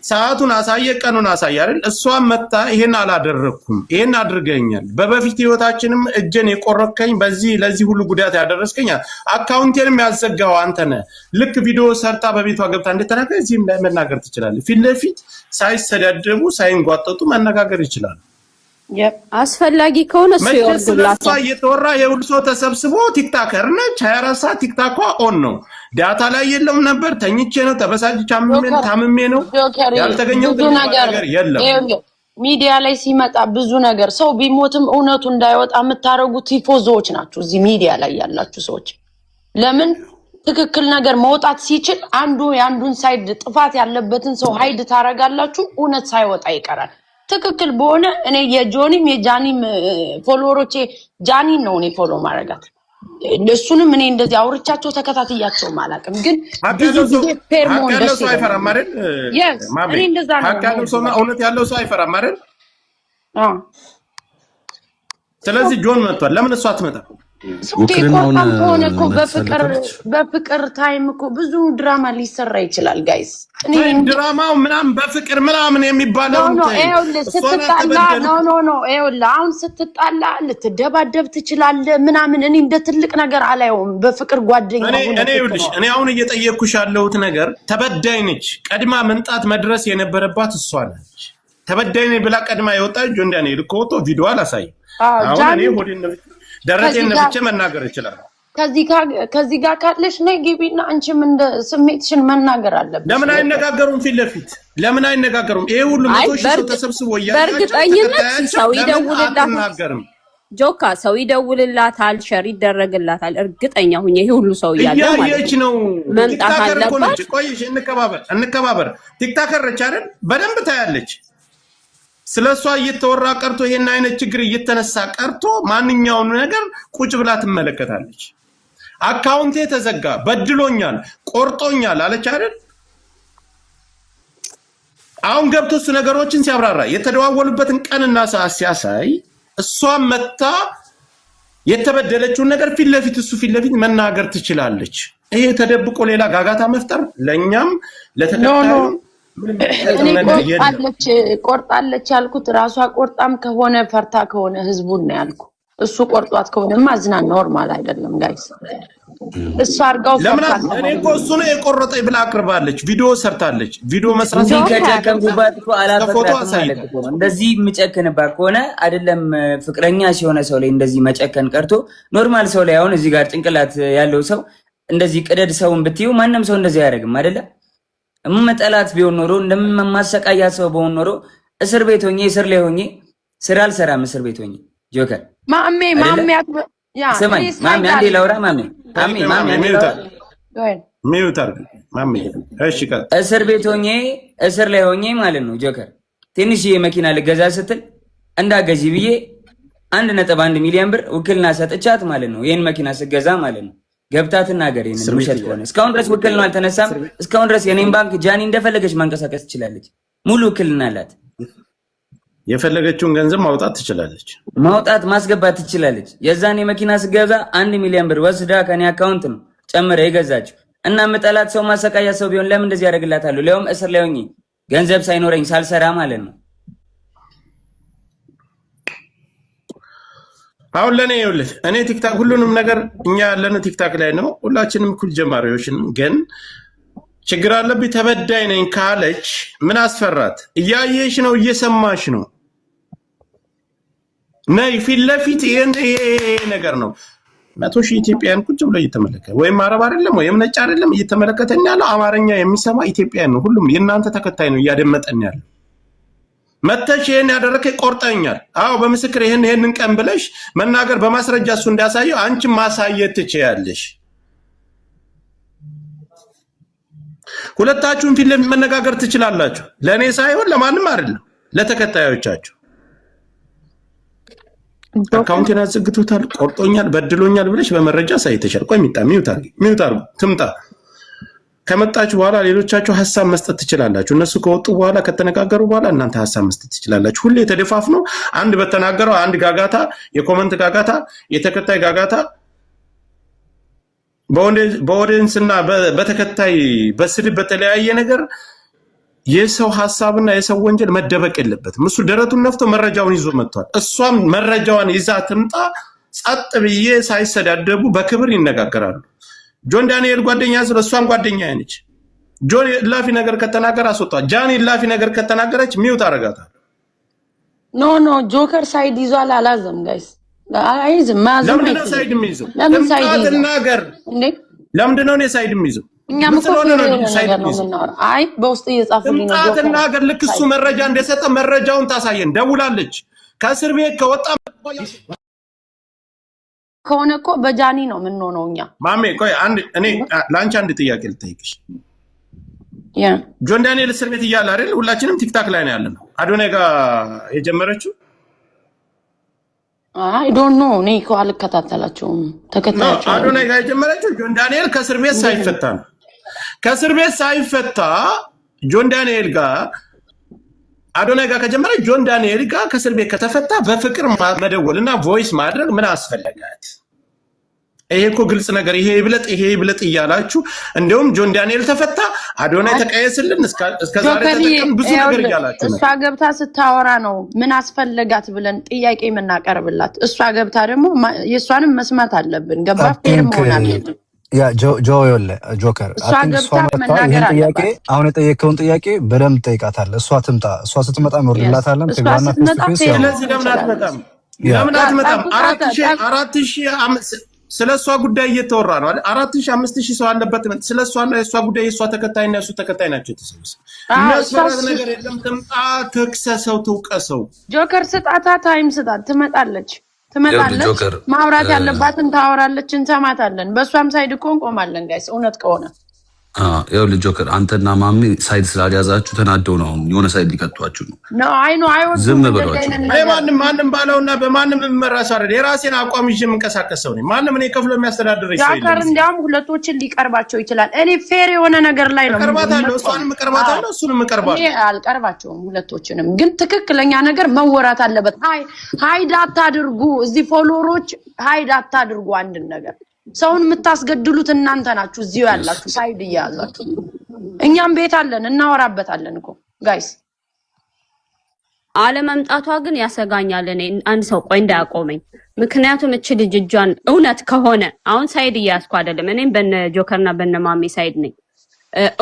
ሰዓቱን አሳየ ቀኑን አሳየ አይደል? እሷም መጣ ይሄን አላደረኩም ይሄን አድርገኛል፣ በበፊት ህይወታችንም እጄን የቆረከኝ በዚህ ለዚህ ሁሉ ጉዳት ያደረስከኝ አካውንቴንም ያዘጋው አንተ ነህ። ልክ ቪዲዮ ሰርታ በቤቷ ገብታ እንደተናገረ እዚህም ላይ መናገር ትችላለህ። ፊት ለፊት ሳይሰዳደቡ ሳይንጓጠጡ መነጋገር ይችላል። አስፈላጊ ከሆነ እሱ ይወርዱላታል። እየተወራ የሁሉ ሰው ተሰብስቦ ቲክታከር ነች 24 ሰዓት ቲክታኳ ኦን ነው። ዳታ ላይ የለም ነበር። ተኝቼ ነው ተበሳጭቼ ታምሜ ነው ያልተገኘው ነገር የለም። ሚዲያ ላይ ሲመጣ ብዙ ነገር ሰው ቢሞትም እውነቱ እንዳይወጣ የምታረጉት ቲፎዞዎች ናችሁ። እዚህ ሚዲያ ላይ ያላችሁ ሰዎች ለምን ትክክል ነገር መውጣት ሲችል አንዱ የአንዱን ሳይድ ጥፋት ያለበትን ሰው ሀይድ ታረጋላችሁ። እውነት ሳይወጣ ይቀራል። ትክክል በሆነ እኔ የጆኒም የጃኒም ፎሎወሮቼ ጃኒን ነው እኔ ፎሎ ማረጋት። እነሱንም እኔ እንደዚህ አውርቻቸው ተከታትያቸው አላውቅም። ግን ብዙ ጊዜ ፌር መሆን ደስ ይላል። አይፈራም አይደል? እኔ እንደዛ ነው። ሀቅ ያለው ሰው እውነት ያለው ሰው አይፈራም አይደል? ስለዚህ ጆን መጥቷል። ለምን እሷ አትመጣም? ቆርጣም ከሆነ እኮ በፍቅር ታይም እኮ ብዙ ድራማ ሊሰራ ይችላል ጋይስ። ድራማው ምናምን በፍቅር ምናምን የሚባለው ስትጣላ አሁን ስትጣላ ልትደባደብ ትችላለህ ምናምን። እኔ እንደ ትልቅ ነገር አላየውም። በፍቅር ጓደኛ እኔ አሁን እየጠየቅኩሽ ያለሁት ነገር ተበዳይ ነች። ቀድማ መንጣት መድረስ የነበረባት እሷ ነች። ተበዳይ ነች ብላ ቀድማ የወጣች ጆን ዳንኤል እኮ ወጥቶ ቪዲዮ አላሳይም። አሁን እኔ ሆዴን ደረቴን ነፍቼ መናገር ይችላል። ከዚህ ጋር ካለሽ ነይ ግቢና አንቺም እንደ ስሜትሽን መናገር አለብሽ። ለምን አይነጋገሩም? ፊት ለፊት ለምን አይነጋገሩም? ይሄ ሁሉ መቶ ሺህ ሰው ተሰብስቦ በእርግጠኝነት ሰው ይደውልላታል። ጆካ ሰው ይደውልላታል፣ ሸር ይደረግላታል። እርግጠኛ ሁኝ ይሄ ሁሉ ሰው እያለ ማለት ነው መምጣት አለባት። ቆይሽ እንከባበር። ቲክታከር ነች አይደል? በደንብ ታያለች። ስለሷ እየተወራ ቀርቶ ይሄን አይነት ችግር እየተነሳ ቀርቶ ማንኛውም ነገር ቁጭ ብላ ትመለከታለች። አካውንቴ ተዘጋ፣ በድሎኛል፣ ቆርጦኛል አለች አይደል? አሁን ገብቶ እሱ ነገሮችን ሲያብራራ የተደዋወሉበትን ቀንና ሰዓት ሲያሳይ እሷም መታ የተበደለችውን ነገር ፊት ለፊት እሱ ፊት ለፊት መናገር ትችላለች። ይሄ ተደብቆ ሌላ ጋጋታ መፍጠር ለኛም ለተከታዩ ቆርጣለች ያልኩት ራሷ ቆርጣም ከሆነ ፈርታ ከሆነ ህዝቡን ነው ያልኩ። እሱ ቆርጧት ከሆነማ አዝና ኖርማል አይደለም ጋይስ። እሱ አርጋው ለምን እኔ እኮ እሱ ነው የቆረጠኝ ብላ አቅርባለች። ቪዲዮ ሰርታለች። ቪዲዮ መስራት ከጨከንኩባት እኮ አላፈቅራትም ማለት እኮ ነው። እንደዚህ የምጨክንባት ከሆነ አይደለም ፍቅረኛ ሲሆነ ሰው ላይ እንደዚህ መጨከን ቀርቶ ኖርማል ሰው ላይ አሁን እዚህ ጋር ጭንቅላት ያለው ሰው እንደዚህ ቅደድ ሰውን ብትዩ ማንም ሰው እንደዚህ አያደርግም አይደለ? እምመጠላት ቢሆን ኖሮ እንደማሰቃያ ሰው በሆን ኖሮ እስር ቤት ሆኜ እስር ላይ ሆኜ ስራ አልሰራም። እስር ቤት ሆኜ ጆከር ማሜ ስማኝ ማሜ አንዴ ላውራ ማሜ እስር ቤት ሆኜ እስር ላይ ሆኜ ማለት ነው ጆከር ትንሽዬ መኪና ልገዛ ስትል እንዳገዢ ብዬ 1.1 ሚሊዮን ብር ውክልና ሰጥቻት ማለት ነው። ይሄን መኪና ስገዛ ማለት ነው ገብታ ትናገር። ይሄን ውሸት ከሆነ እስካሁን ድረስ ውክልና አልተነሳም። እስካሁን ድረስ የኔን ባንክ ጃኒ እንደፈለገች ማንቀሳቀስ ትችላለች። ሙሉ ውክልና አላት። የፈለገችውን ገንዘብ ማውጣት ትችላለች። ማውጣት ማስገባት ትችላለች። የዛኔ መኪና ስገዛ 1 ሚሊዮን ብር ወስዳ ከኔ አካውንት ነው ጨምረ የገዛችው። እና መጠላት ሰው ማሰቃያ ሰው ቢሆን ለምን እንደዚህ ያደርግላታሉ? ለውም እስር ላይ ሆኜ ገንዘብ ሳይኖረኝ ሳልሰራ ማለት ነው። አሁን ለኔ ይኸውልህ እኔ ቲክታክ ሁሉንም ነገር እኛ ያለነው ቲክታክ ላይ ነው። ሁላችንም እኩል ጀማሪዎች ነን። ግን ችግር አለብኝ ተበዳይ ነኝ ካለች ምን አስፈራት? እያየሽ ነው፣ እየሰማሽ ነው። ነይ ፊት ለፊት ይሄ ነገር ነው። 100 ሺህ ኢትዮጵያን ቁጭ ብሎ እየተመለከተ ወይም አረብ አይደለም ወይም ነጭ አይደለም እየተመለከተኝ ያለው አማርኛ የሚሰማ ኢትዮጵያን ነው። ሁሉም የእናንተ ተከታይ ነው እያደመጠኝ ያለው። መተሽ ይሄን ያደረከ ቆርጠኛል። አዎ በምስክር ይሄንን ቀን ብለሽ መናገር በማስረጃ እሱ እንዲያሳየው አንቺ ማሳየት ትችያለሽ። ሁለታችሁም ፊት ለፊት መነጋገር ትችላላችሁ። ለኔ ሳይሆን ለማንም አይደለም፣ ለተከታዮቻችሁ። አካውንቴን አዘግቶታል፣ ቆርጦኛል፣ በድሎኛል ብለሽ በመረጃ ሳይተሻል። ቆይ ሚውት አርጉ ትምጣ። ከመጣች በኋላ ሌሎቻችሁ ሐሳብ መስጠት ትችላላችሁ። እነሱ ከወጡ በኋላ ከተነጋገሩ በኋላ እናንተ ሐሳብ መስጠት ትችላላችሁ። ሁሌ ተደፋፍኖ አንድ በተናገረው አንድ ጋጋታ፣ የኮመንት ጋጋታ፣ የተከታይ ጋጋታ በኦዲየንስና በተከታይ በስድብ በተለያየ ነገር የሰው ሐሳብና የሰው ወንጀል መደበቅ የለበትም። እሱ ደረቱን ነፍቶ መረጃውን ይዞ መጥቷል። እሷም መረጃዋን ይዛ ትምጣ። ጸጥ ብዬ ሳይሰዳደቡ በክብር ይነጋገራሉ። ጆን ዳንኤል ጓደኛ ስለ እሷም ጓደኛ ነች። ጆን ላፊ ነገር ከተናገረ አስወጣት። ጃኒ ላፊ ነገር ከተናገረች ሚውት አረጋታል። ኖ ጆከር ሳይድ ይዟል አላዘም ጋይስ አይዝም ማዘም። ለምን ነው ሳይድ የሚይዘው? ለምን ሳይድ ይናገር እንዴ? ለምንድን ነው ሳይድ የሚይዘው? እኛም እኮ ሳይድ የሚይዘው አይ በውስጥ እየጻፈልኝ ነው። ተናገር። ልክ እሱ መረጃ እንደሰጠ መረጃውን ታሳየን። ደውላለች። ከእስር ቤት ከወጣ ከሆነ እኮ በጃኒ ነው ምን ነው እኛ ማሜ። ቆይ አንድ እኔ ላንቺ አንድ ጥያቄ ልጠይቅሽ። ጆን ዳንኤል እስር ቤት እያለ አይደል ሁላችንም ቲክታክ ላይ ነው ያለነው። አዶናይ ጋር የጀመረችው አይ ዶንት ኖ እኔ እኮ አልከታተላቸውም። ተከታታቸው አዶናይ ጋር የጀመረችው ጆን ዳንኤል ከእስር ቤት ሳይፈታ ነው። ከእስር ቤት ሳይፈታ ጆን ዳንኤል ጋር አዶናይ ጋር ከጀመረ ጆን ዳንኤል ጋር ከእስር ቤት ከተፈታ በፍቅር መደወልና ቮይስ ማድረግ ምን አስፈለጋት? ይሄ እኮ ግልጽ ነገር። ይሄ ይብለጥ እያላችሁ እንደውም ጆን ዳንኤል ተፈታ፣ አዶናይ ተቀየስልን እስከዛሬ ተጠቀም ብዙ ነገር እያላችሁ ነው። እሷ ገብታ ስታወራ ነው ምን አስፈለጋት ብለን ጥያቄ የምናቀርብላት። እሷ ገብታ ደግሞ የእሷንም መስማት አለብን። ገባ ፌር መሆን አለብን። ያ ጆከር ይህን ጥያቄ አሁን የጠየቀውን ጥያቄ በደንብ ጠይቃታለህ። እሷ ትምጣ። እሷ ስትመጣ እንወርድላታለን። ትግባና ስለዚህ ለምን አትመጣም? ለምን አትመጣም? 4000 ስለ እሷ ጉዳይ እየተወራ ነው አይደል? 4000 5000 ሰው አለበት። ስለ እሷና የእሷ ጉዳይ የእሷ ተከታይና የእሱ ተከታይ ናቸው የተሰበሰቡ። የሚያስፈራት ነገር የለም። ትምጣ፣ ትክሰሰው፣ ትውቀሰው። ጆከር ስጣታ፣ ታይም ስጣት፣ ትመጣለች። ማውራት ያለባትን ታወራለች፣ እንሰማታለን። በእሷም ሳይድ እኮ እንቆማለን ጋይስ። እውነት ከሆነ ይኸውልህ ጆከር አንተና ማሚ ሳይድ ስላልያዛችሁ ተናደው ነው የሆነ ሳይድ ሊቀጧችሁ ነው። ዝም በሏቸው። ማንም ባለውና በማንም የምመራ ሰው አይደል። የራሴን አቋም ይዤ የምንቀሳቀስ ሰው ነኝ። ማንም እኔ ከፍሎ የሚያስተዳድረኝ ሰው የለም። እንዲያውም ሁለቶችን ሊቀርባቸው ይችላል። እኔ ፌር የሆነ ነገር ላይ ነው ቀርባታለሁ። እሷንም እቀርባታለሁ፣ እሱንም እቀርባለሁ። እኔ አልቀርባቸውም ሁለቶችንም። ግን ትክክለኛ ነገር መወራት አለበት። ሃይድ አታድርጉ። እዚህ ፎሎወሮች ሃይድ አታድርጉ። አንድን ነገር ሰውን የምታስገድሉት እናንተ ናችሁ። እዚሁ ያላችሁ ሳይድ እያያዛችሁ። እኛም ቤት አለን እናወራበታለን እኮ ጋይስ። አለመምጣቷ ግን ያሰጋኛል። እኔ አንድ ሰው ቆይ እንዳያቆመኝ። ምክንያቱም እቺ ልጅ እጇን እውነት ከሆነ አሁን ሳይድ እያያዝኩ አይደለም። እኔም በነ ጆከርና በነ ማሜ ሳይድ ነኝ።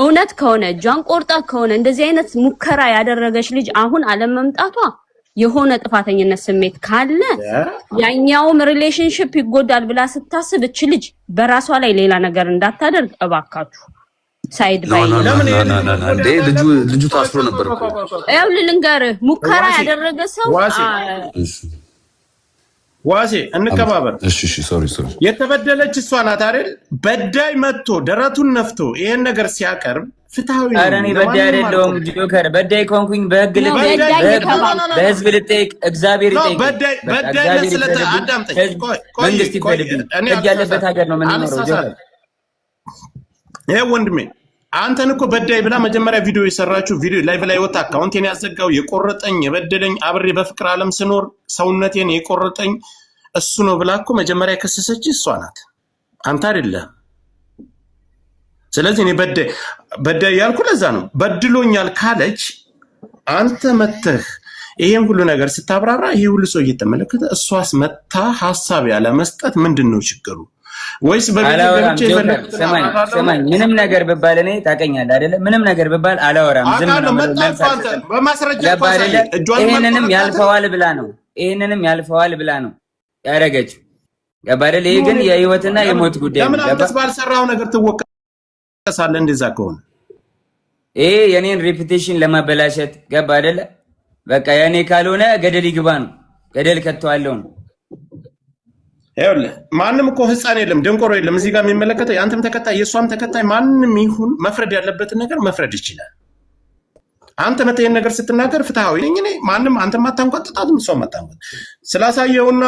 እውነት ከሆነ እጇን ቆርጣ ከሆነ እንደዚህ አይነት ሙከራ ያደረገች ልጅ አሁን አለመምጣቷ የሆነ ጥፋተኝነት ስሜት ካለ ያኛውም ሪሌሽንሺፕ ይጎዳል ብላ ስታስብ እቺ ልጅ በራሷ ላይ ሌላ ነገር እንዳታደርግ እባካችሁ ሳይድ ባይ ልጁ ታስሮ ነበር እኮ ያው ልንገርህ ሙከራ ያደረገ ሰው ዋሴ እንከባበር። እሺ ሶሪ የተበደለች እሷ ናት አይደል? በዳይ መጥቶ ደረቱን ነፍቶ ይሄን ነገር ሲያቀርብ ፍትሃዊ ነው። አረኔ በዳይ አይደለም ጆከር። በዳይ ኮንኩኝ በህግ ልጠይቅ፣ በህዝብ ልጠይቅ፣ እግዚአብሔር ይጠይቅ። በዳይ ለስለታ አዳምጠኝ። መንግስት ይፈልግኝ ህግ ያለበት ሀገር ነው የምንኖረው ጆከር። ይሄ ወንድሜ አንተን እኮ በዳይ ብላ መጀመሪያ ቪዲዮ የሰራችው ቪዲዮ ላይቭ ላይ ወጣ። አካውንቴን ያዘጋው የቆረጠኝ የበደለኝ አብሬ በፍቅር ዓለም ስኖር ሰውነቴን የቆረጠኝ እሱ ነው ብላ እኮ መጀመሪያ የከሰሰች እሷ ናት፣ አንተ አይደለም። ስለዚህ እኔ በዳይ ያልኩ ለዛ ነው። በድሎኛል ካለች አንተ መተህ ይሄን ሁሉ ነገር ስታብራራ ይሄ ሁሉ ሰው እየተመለከተ እሷስ መታ ሐሳብ ያለ መስጠት ምንድነው ችግሩ? ወይስ በቤተገብቼ ሰማኝ ምንም ነገር በባል እኔ ታቀኛለህ አይደለ? ምንም ነገር በባል አላወራም። ዝም ነው በማስረጃ ይሄንንም ያልፈዋል ብላ ነው ያረጋችው። ገባህ? ይሄ ግን የህይወትና የሞት ጉዳይ ነው። ለምን አንተስ ባልሰራው ነገር ትወቀሳለህ? እንደዛ ከሆነ ይሄ የኔን ሬፑቴሽን ለማበላሸት ገባህ አይደለ? በቃ የኔ ካልሆነ ገደል ይግባ ነው። ገደል ከተዋለው ነው። ይኸውልህ ማንም እኮ ህፃን የለም ደንቆሮ የለም እዚህ ጋር የሚመለከተው የአንተም ተከታይ የእሷም ተከታይ ማንም ይሁን መፍረድ ያለበትን ነገር መፍረድ ይችላል። አንተ መተየን ነገር ስትናገር ፍትሃዊ ነኝ እኔ ማንም አንተ ማታንቋጥጣትም እሷ ማታንቋጥ ስላሳየውና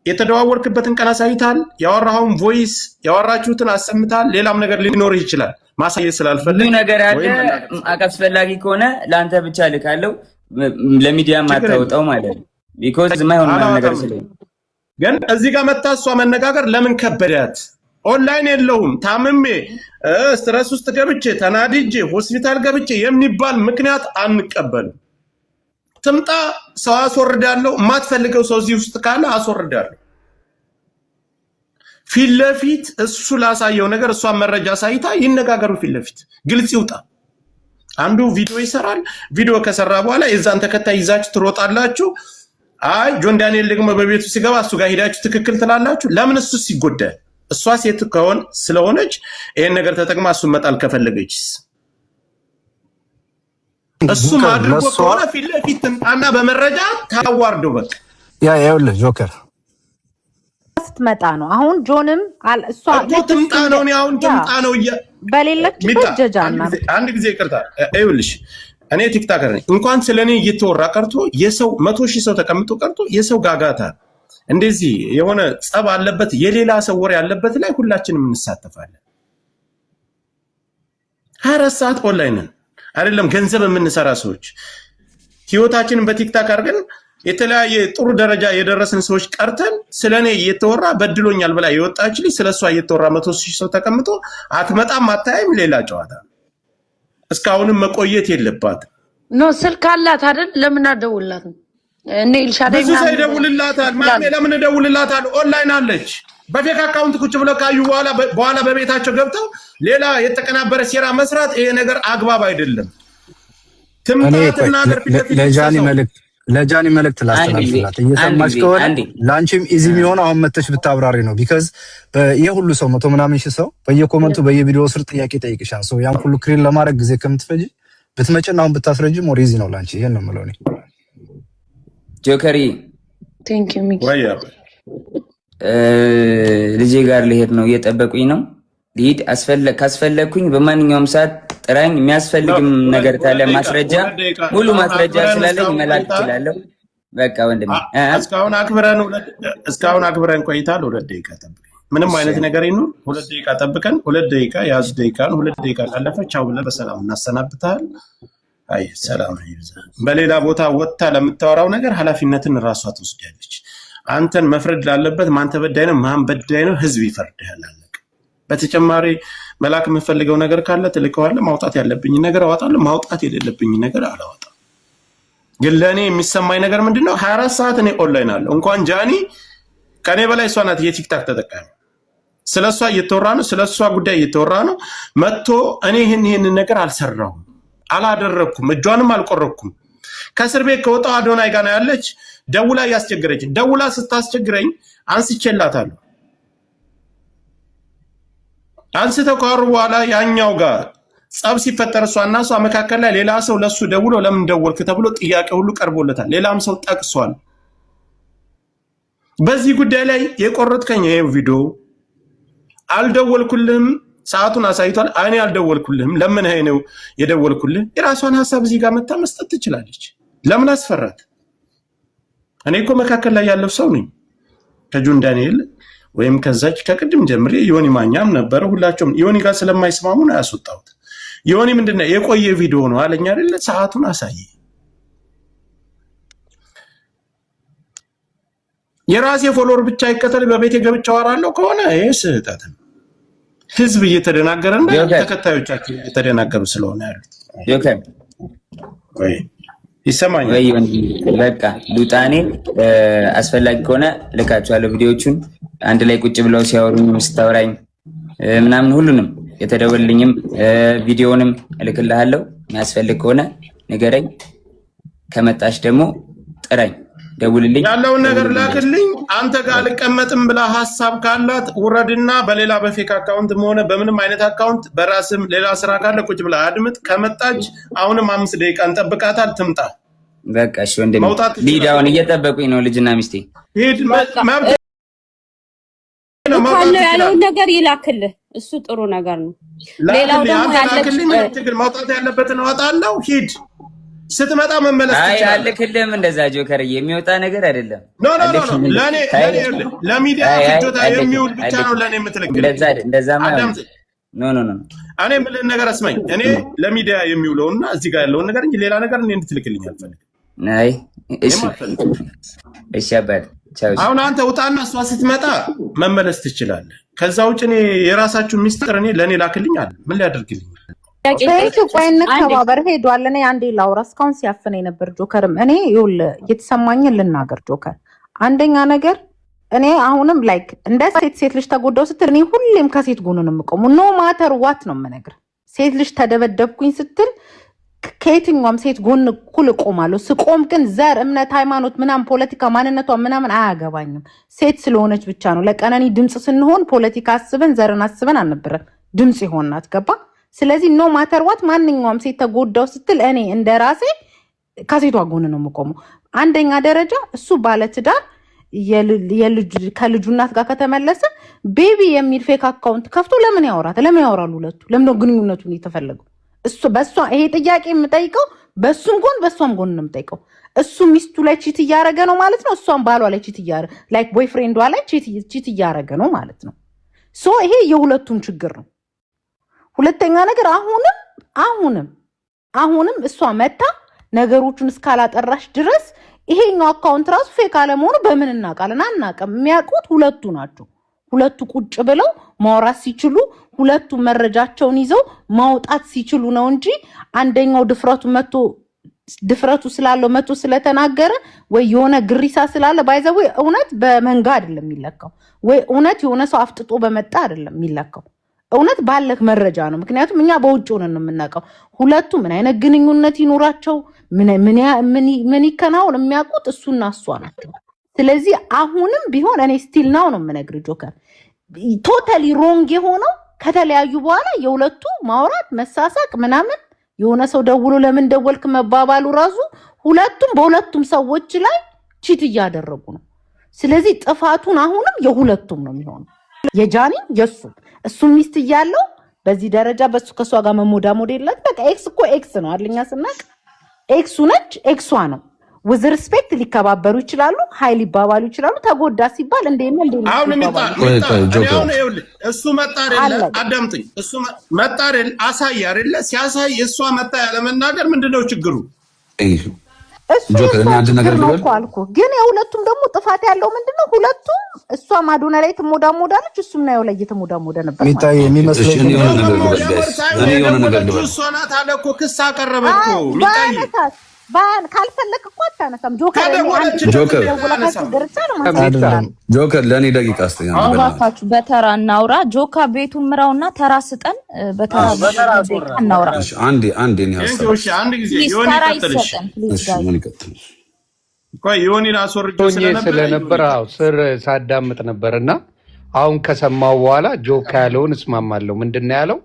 የተደዋወልክበትን ቀን አሳይታል። ያወራኸውን ቮይስ ያወራችሁትን አሰምታል። ሌላም ነገር ሊኖር ይችላል ማሳየት ስላልፈልግ ነገር አለ። አስፈላጊ ከሆነ ለአንተ ብቻ ልካለው ለሚዲያ ማታወጣው ማለት ነው። ቢኮዝ ማይሆን ነገር ስለሆነ ግን እዚህ ጋር መታ እሷ መነጋገር ለምን ከበዳት? ኦንላይን የለውም ታምሜ ስትረስ ውስጥ ገብቼ ተናድጄ ሆስፒታል ገብቼ የሚባል ምክንያት አንቀበልም። ትምጣ፣ ሰው አስወርዳለሁ። የማትፈልገው ሰው እዚህ ውስጥ ካለ አስወርዳለሁ። ፊት ለፊት እሱ ላሳየው ነገር እሷን መረጃ ሳይታ ይነጋገሩ። ፊት ለፊት ግልጽ ይውጣ። አንዱ ቪዲዮ ይሰራል። ቪዲዮ ከሰራ በኋላ የዛን ተከታይ ይዛችሁ ትሮጣላችሁ። አይ ጆን ዳንኤል ደግሞ በቤቱ ሲገባ እሱ ጋር ሄዳችሁ ትክክል ትላላችሁ። ለምን እሱስ ይጎዳል? እሷ ሴት ከሆነ ስለሆነች ይሄን ነገር ተጠቅማ እሱን መጣል ከፈለገችስ እሱም አድርጎ ከሆነ ፊት ለፊት ትምጣና በመረጃ ታዋርደው። በቃ ይኸውልህ ጆከር ስትመጣ ነው አሁን ጆንም እሷ ትምጣ ነው አሁን ትምጣ ነው በሌለችበት ጀጃና አንድ ጊዜ ይቅርታ ይኸውልሽ እኔ ቲክታከር ነኝ። እንኳን ስለኔ እየተወራ ቀርቶ የሰው 100,000 ሰው ተቀምጦ ቀርቶ የሰው ጋጋታ እንደዚህ የሆነ ጸብ አለበት የሌላ ሰው ወሬ ያለበት ላይ ሁላችንም እንሳተፋለን። 24 ሰዓት ኦንላይን ነን አይደለም ገንዘብ የምንሰራ ሰዎች ህይወታችንን በቲክታክ አድርገን የተለያየ ጥሩ ደረጃ የደረስን ሰዎች ቀርተን ስለኔ እየተወራ በድሎኛል ብላ የወጣች ልጅ ስለሷ እየተወራ 100,000 ሰው ተቀምጦ አትመጣም አታይም። ሌላ ጨዋታ እስካሁንም መቆየት የለባትም። ኖ ስልክ አላት አይደል? ለምን አደውልላትም? እኔ ኢልሻዳይ ብዙ ሰው ይደውልላታል። ማሜ ለምን እደውልላታለሁ? ኦንላይን አለች። በፌክ አካውንት ቁጭ ብለው ካዩ በኋላ በቤታቸው ገብተው ሌላ የተቀናበረ ሴራ መስራት ይሄ ነገር አግባብ አይደለም። ትምጣትና ነገር ለጃኒ መልእክት ላስተላልፍላት እየሰማች ከሆነ ላንቺም ኢዚ የሚሆነው አሁን መተሽ ብታብራሪ ነው። ቢካዝ የሁሉ ሰው 100 ምናምን ሺህ ሰው በየኮመንቱ በየቪዲዮ ስር ጥያቄ ጠይቅሻል። ሰው ያን ሁሉ ክሪል ለማድረግ ጊዜ ከምትፈጂ ብትመጭና አሁን ብታስረጂ ሞር ኢዚ ነው ላንቺ። ይሄን ነው የምለው እኔ። ጆከሪ ቴንክ ዩ ሚኪ ልጄ ጋር ልሄድ ነው እየጠበቁኝ ነው። ሊድ ካስፈለግኩኝ በማንኛውም ሰዓት ጥራኝ። የሚያስፈልግም ነገር ካለ ማስረጃ ሙሉ ማስረጃ ስላለኝ መላክ እችላለሁ። በቃ ወንድሜ እስካሁን አክብረን ቆይታል። 2 ደቂቃ ጠብቀን ምንም አይነት ነገር ይኑር 2 ደቂቃ ጠብቀን 2 ደቂቃ ያዝ ደቂቃን 2 ደቂቃ ካለፈ ቻው ብለን በሰላም እናሰናብታል። አይ ሰላም ይብዛ። በሌላ ቦታ ወጥታ ለምታወራው ነገር ኃላፊነትን ራሷ ትወስዳለች። አንተን መፍረድ ላለበት ማን ተበዳይ ነው ማን በዳይ ነው ህዝብ ይፈርድሃል። በተጨማሪ መላክ የምፈልገው ነገር ካለ ትልከዋለህ። ማውጣት ያለብኝ ነገር አወጣለሁ፣ ማውጣት የሌለብኝ ነገር አላወጣም። ግን ለእኔ የሚሰማኝ ነገር ምንድነው 24 ሰዓት እኔ ኦንላይን አለው። እንኳን ጃኒ ከኔ በላይ እሷ ናት የቲክታክ ተጠቃሚ። ስለሷ እየተወራ ነው፣ ስለሷ ጉዳይ እየተወራ ነው። መጥቶ እኔ ይህን ነገር አልሰራሁም አላደረኩም እጇንም አልቆረኩም። ከእስር ቤት ከወጣው አዶናይ ጋር ነው ያለች። ደውላ እያስቸገረች ደውላ ስታስቸግረኝ አንስቼላታለሁ። አንስተው ካወሩ በኋላ ያኛው ጋር ጸብ ሲፈጠር እሷና እሷ መካከል ላይ ሌላ ሰው ለሱ ደውሎ ለምን ደወልክ ተብሎ ጥያቄ ሁሉ ቀርቦለታል። ሌላም ሰው ጠቅሷል። በዚህ ጉዳይ ላይ የቆረጥከኝ ይሄ ቪዲዮ አልደወልኩልህም፣ ሰዓቱን አሳይቷል። እኔ አልደወልኩልህም፣ ለምን ይሄ ነው የደወልኩልህ? የራሷን ሐሳብ እዚህ ጋር መታ መስጠት ትችላለች። ለምን አስፈራት? እኔ እኮ መካከል ላይ ያለው ሰው ነኝ። ከጆን ዳንኤል ወይም ከዛች ከቅድም ጀምሬ ዮኒ ማኛም ነበረ። ሁላቸውም ዮኒ ጋር ስለማይስማሙ ነው ያስወጣሁት። ዮኒ ምንድነው የቆየ ቪዲዮ ነው አለኝ አይደለ? ሰዓቱን አሳይ። የራሴ ፎሎወር ብቻ ይከተል በቤቴ ገብቼ አወራለሁ ከሆነ ይሄ ስህተት ነው። ህዝብ እየተደናገረና ተከታዮቻችን እየተደናገሩ ስለሆነ ያሉት ይሰማኛል ወይ ወንድ በቃ ሉጣኔ አስፈላጊ ከሆነ ልካቸዋለሁ ቪዲዮቹን አንድ ላይ ቁጭ ብለው ሲያወሩኝ ስታወራኝ ምናምን ሁሉንም የተደወልልኝም ቪዲዮንም እልክልሃለሁ የሚያስፈልግ ከሆነ ንገረኝ ከመጣሽ ደግሞ ጥራኝ ደውልልኝ ያለውን ነገር ላክልኝ አንተ ጋር አልቀመጥም ብላ ሐሳብ ካላት ውረድና በሌላ በፌክ አካውንት ሆነ በምንም አይነት አካውንት በራስም ሌላ ስራ ካለ ቁጭ ብላ አድምጥ ከመጣች አሁንም 5 ደቂቃ እንጠብቃታል ትምጣ በቃ እሺ ወንድም ሊዳውን እየጠበቁኝ ነው ልጅና ሚስቴ ሄድ ማብ ያለውን ነገር ይላክልህ እሱ ጥሩ ነገር ነው ሌላው ደግሞ ያለክልኝ ችግር ማውጣት ያለበትን አወጣለሁ ሂድ ስትመጣ መመለስ ትችላለህ። አይ አልክልም እንደዛ ጆከር የሚወጣ ነገር አይደለም። ኖ ለሚዲያ ፍጆታ የሚውል ብቻ ነው ለኔ የምትልክልኝ። እንደዛ ማለት ኖ እኔ የምልህን ነገር አስማኝ። እኔ ለሚዲያ የሚውለውና እዚህ ጋር ያለውን ነገር እንጂ ሌላ ነገር እኔ እንድትልክልኝ አልፈልግም። አይ እሺ አባት ቻው። አሁን አንተ ውጣና እሷ ስትመጣ መመለስ ትችላለህ። ከዛ ውጭ እኔ የራሳችሁ ሚስጥር እኔ ለኔ ላክልኝ አለ ምን ሊያደርግልኝ በኢትዮጵያዊነት ተባበር ሄዷል። እኔ አንዴ ላውራ እስካሁን ሲያፍነኝ ነበር ጆከርም። እኔ እየተሰማኝን ልናገር ጆከር። አንደኛ ነገር እኔ አሁንም ላይክ እንደ ሴት ልጅ ተጎዳው ስትል እኔ ሁሌም ከሴት ጎን ነው የምቆሙ። ኖ ማተር ዋት ነው የምነግርህ። ሴት ልጅ ተደበደብኩኝ ስትል ከየትኛውም ሴት ጎን እኩል እቆማለሁ። ስቆም ግን ዘር፣ እምነት፣ ሃይማኖት ምናምን ፖለቲካ ማንነቷ ምናምን አያገባኝም። ሴት ስለሆነች ብቻ ነው። ለቀነኒ ድምፅ ስንሆን ፖለቲካ አስበን ዘርን አስበን አልነበረም ድምፅ ይሆናት ገባ። ስለዚህ ኖ ማተር ዋት ማንኛውም ሴት ተጎዳው ስትል እኔ እንደ ራሴ ከሴቷ ጎን ነው የምቆመው። አንደኛ ደረጃ እሱ ባለትዳር ከልጁ እናት ጋር ከተመለሰ ቤቢ የሚል ፌክ አካውንት ከፍቶ ለምን ያወራት? ለምን ያወራሉ ሁለቱ? ለምን ነው ግንኙነቱን የተፈለገው? እሱ በሷ ይሄ ጥያቄ የምጠይቀው በሱም ጎን በሷም ጎን ነው የምጠይቀው። እሱ ሚስቱ ላይ ቺት እያረገ ነው ማለት ነው። እሷም ባሏ ላይ ቺት እያረገ ላይክ ቦይፍሬንዷ ላይ ቺት እያረገ ነው ማለት ነው። ሶ ይሄ የሁለቱም ችግር ነው። ሁለተኛ ነገር አሁንም እሷ መታ ነገሮቹን እስካላጠራሽ ድረስ ይሄኛው አካውንት ራሱ ፌክ አለመሆኑ በምን እናውቃለን? አናውቅም። የሚያውቁት ሁለቱ ናቸው። ሁለቱ ቁጭ ብለው ማውራት ሲችሉ ሁለቱ መረጃቸውን ይዘው ማውጣት ሲችሉ ነው እንጂ አንደኛው ድፍረቱ ስላለው መቶ ስለተናገረ ወይ የሆነ ግሪሳ ስላለ ባይዘው እውነት በመንጋ አይደለም የሚለካው፣ ወይ እውነት የሆነ ሰው አፍጥጦ በመጣ አይደለም የሚለካው። እውነት ባለክ መረጃ ነው። ምክንያቱም እኛ በውጭ ሆነን ነው የምናውቀው ሁለቱ ምን አይነት ግንኙነት ይኖራቸው ምን ይከናውን የሚያውቁት እሱና እሷ ናቸው። ስለዚህ አሁንም ቢሆን እኔ ስቲል ነው የምነግር ጆከር ቶታሊ ሮንግ የሆነው ከተለያዩ በኋላ የሁለቱ ማውራት መሳሳቅ ምናምን የሆነ ሰው ደውሎ ለምን ደወልክ መባባሉ ራሱ ሁለቱም በሁለቱም ሰዎች ላይ ቺት እያደረጉ ነው። ስለዚህ ጥፋቱን አሁንም የሁለቱም ነው የሚሆነው የጃኒ የሱ እሱ ሚስት እያለው በዚህ ደረጃ በሱ ከሷ ጋር መሞዳሞድ የለት። በቃ ኤክስ እኮ ኤክስ ነው አለኛ ስናቅ ኤክሱ ነች ኤክሷ ነው። with respect ሊከባበሩ ይችላሉ፣ ኃይል ይባባሉ ይችላሉ። ተጎዳ ሲባል አሁን እሱ መጣ አይደለ? አዳምጥኝ። እሱ መጣ አይደለ? አሳይ አይደለ? ሲያሳይ እሷ መጣ ያለ መናገር ምንድነው ችግሩ? ግን የሁለቱም ደግሞ ጥፋት ያለው ምንድነው? ሁለቱም እሷ ማዶና ላይ ትሞዳሞዳለች፣ እሱም ነው ላይ እየተሞዳሞደ ነበር። ሚታይ የሚመስለኝ የሆነ ነገር እሷ ናት አለ እኮ ክስ አቀረበች እኮ ሚታይ ካልፈለክ እኮ አታነሳም። ጆከር ለእኔ ደቂቃ አስተኛ እባካችሁ በተራ እናውራ። ጆካ ቤቱን ምራውና ተራ ስጠን። በተራ እናውራ። አንዴ ስለነበረ ስር ሳዳምጥ ነበርና አሁን ከሰማው በኋላ ጆካ ያለውን እስማማለሁ። ምንድነው ያለው?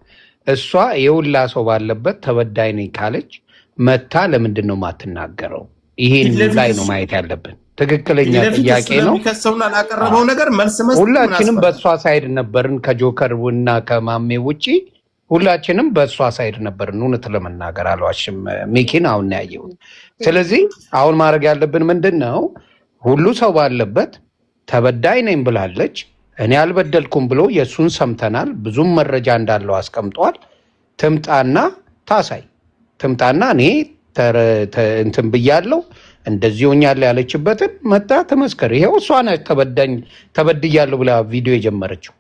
እሷ የውላ ሰው ባለበት ተበዳይ ነኝ ካለች መታ ለምንድን ነው ማትናገረው? ይሄን ላይ ነው ማየት ያለብን። ትክክለኛ ጥያቄ ነው። ሁላችንም በእሷ ሳይድ ነበርን፣ ከጆከርና ከማሜ ውጪ ሁላችንም በእሷ ሳይድ ነበርን። እውነት ለመናገር አልዋሽም። ሚኪን አሁን ያየሁት። ስለዚህ አሁን ማድረግ ያለብን ምንድን ነው? ሁሉ ሰው ባለበት ተበዳይ ነኝ ብላለች። እኔ አልበደልኩም ብሎ የእሱን ሰምተናል። ብዙም መረጃ እንዳለው አስቀምጧል። ትምጣና ታሳይ ትምጣና እኔ እንትን ብያለሁ እንደዚህ ሆኛለሁ ያለችበትን መጣ ተመስከር። ይሄው እሷ ነች ተበድያለሁ ብላ ቪዲዮ የጀመረችው።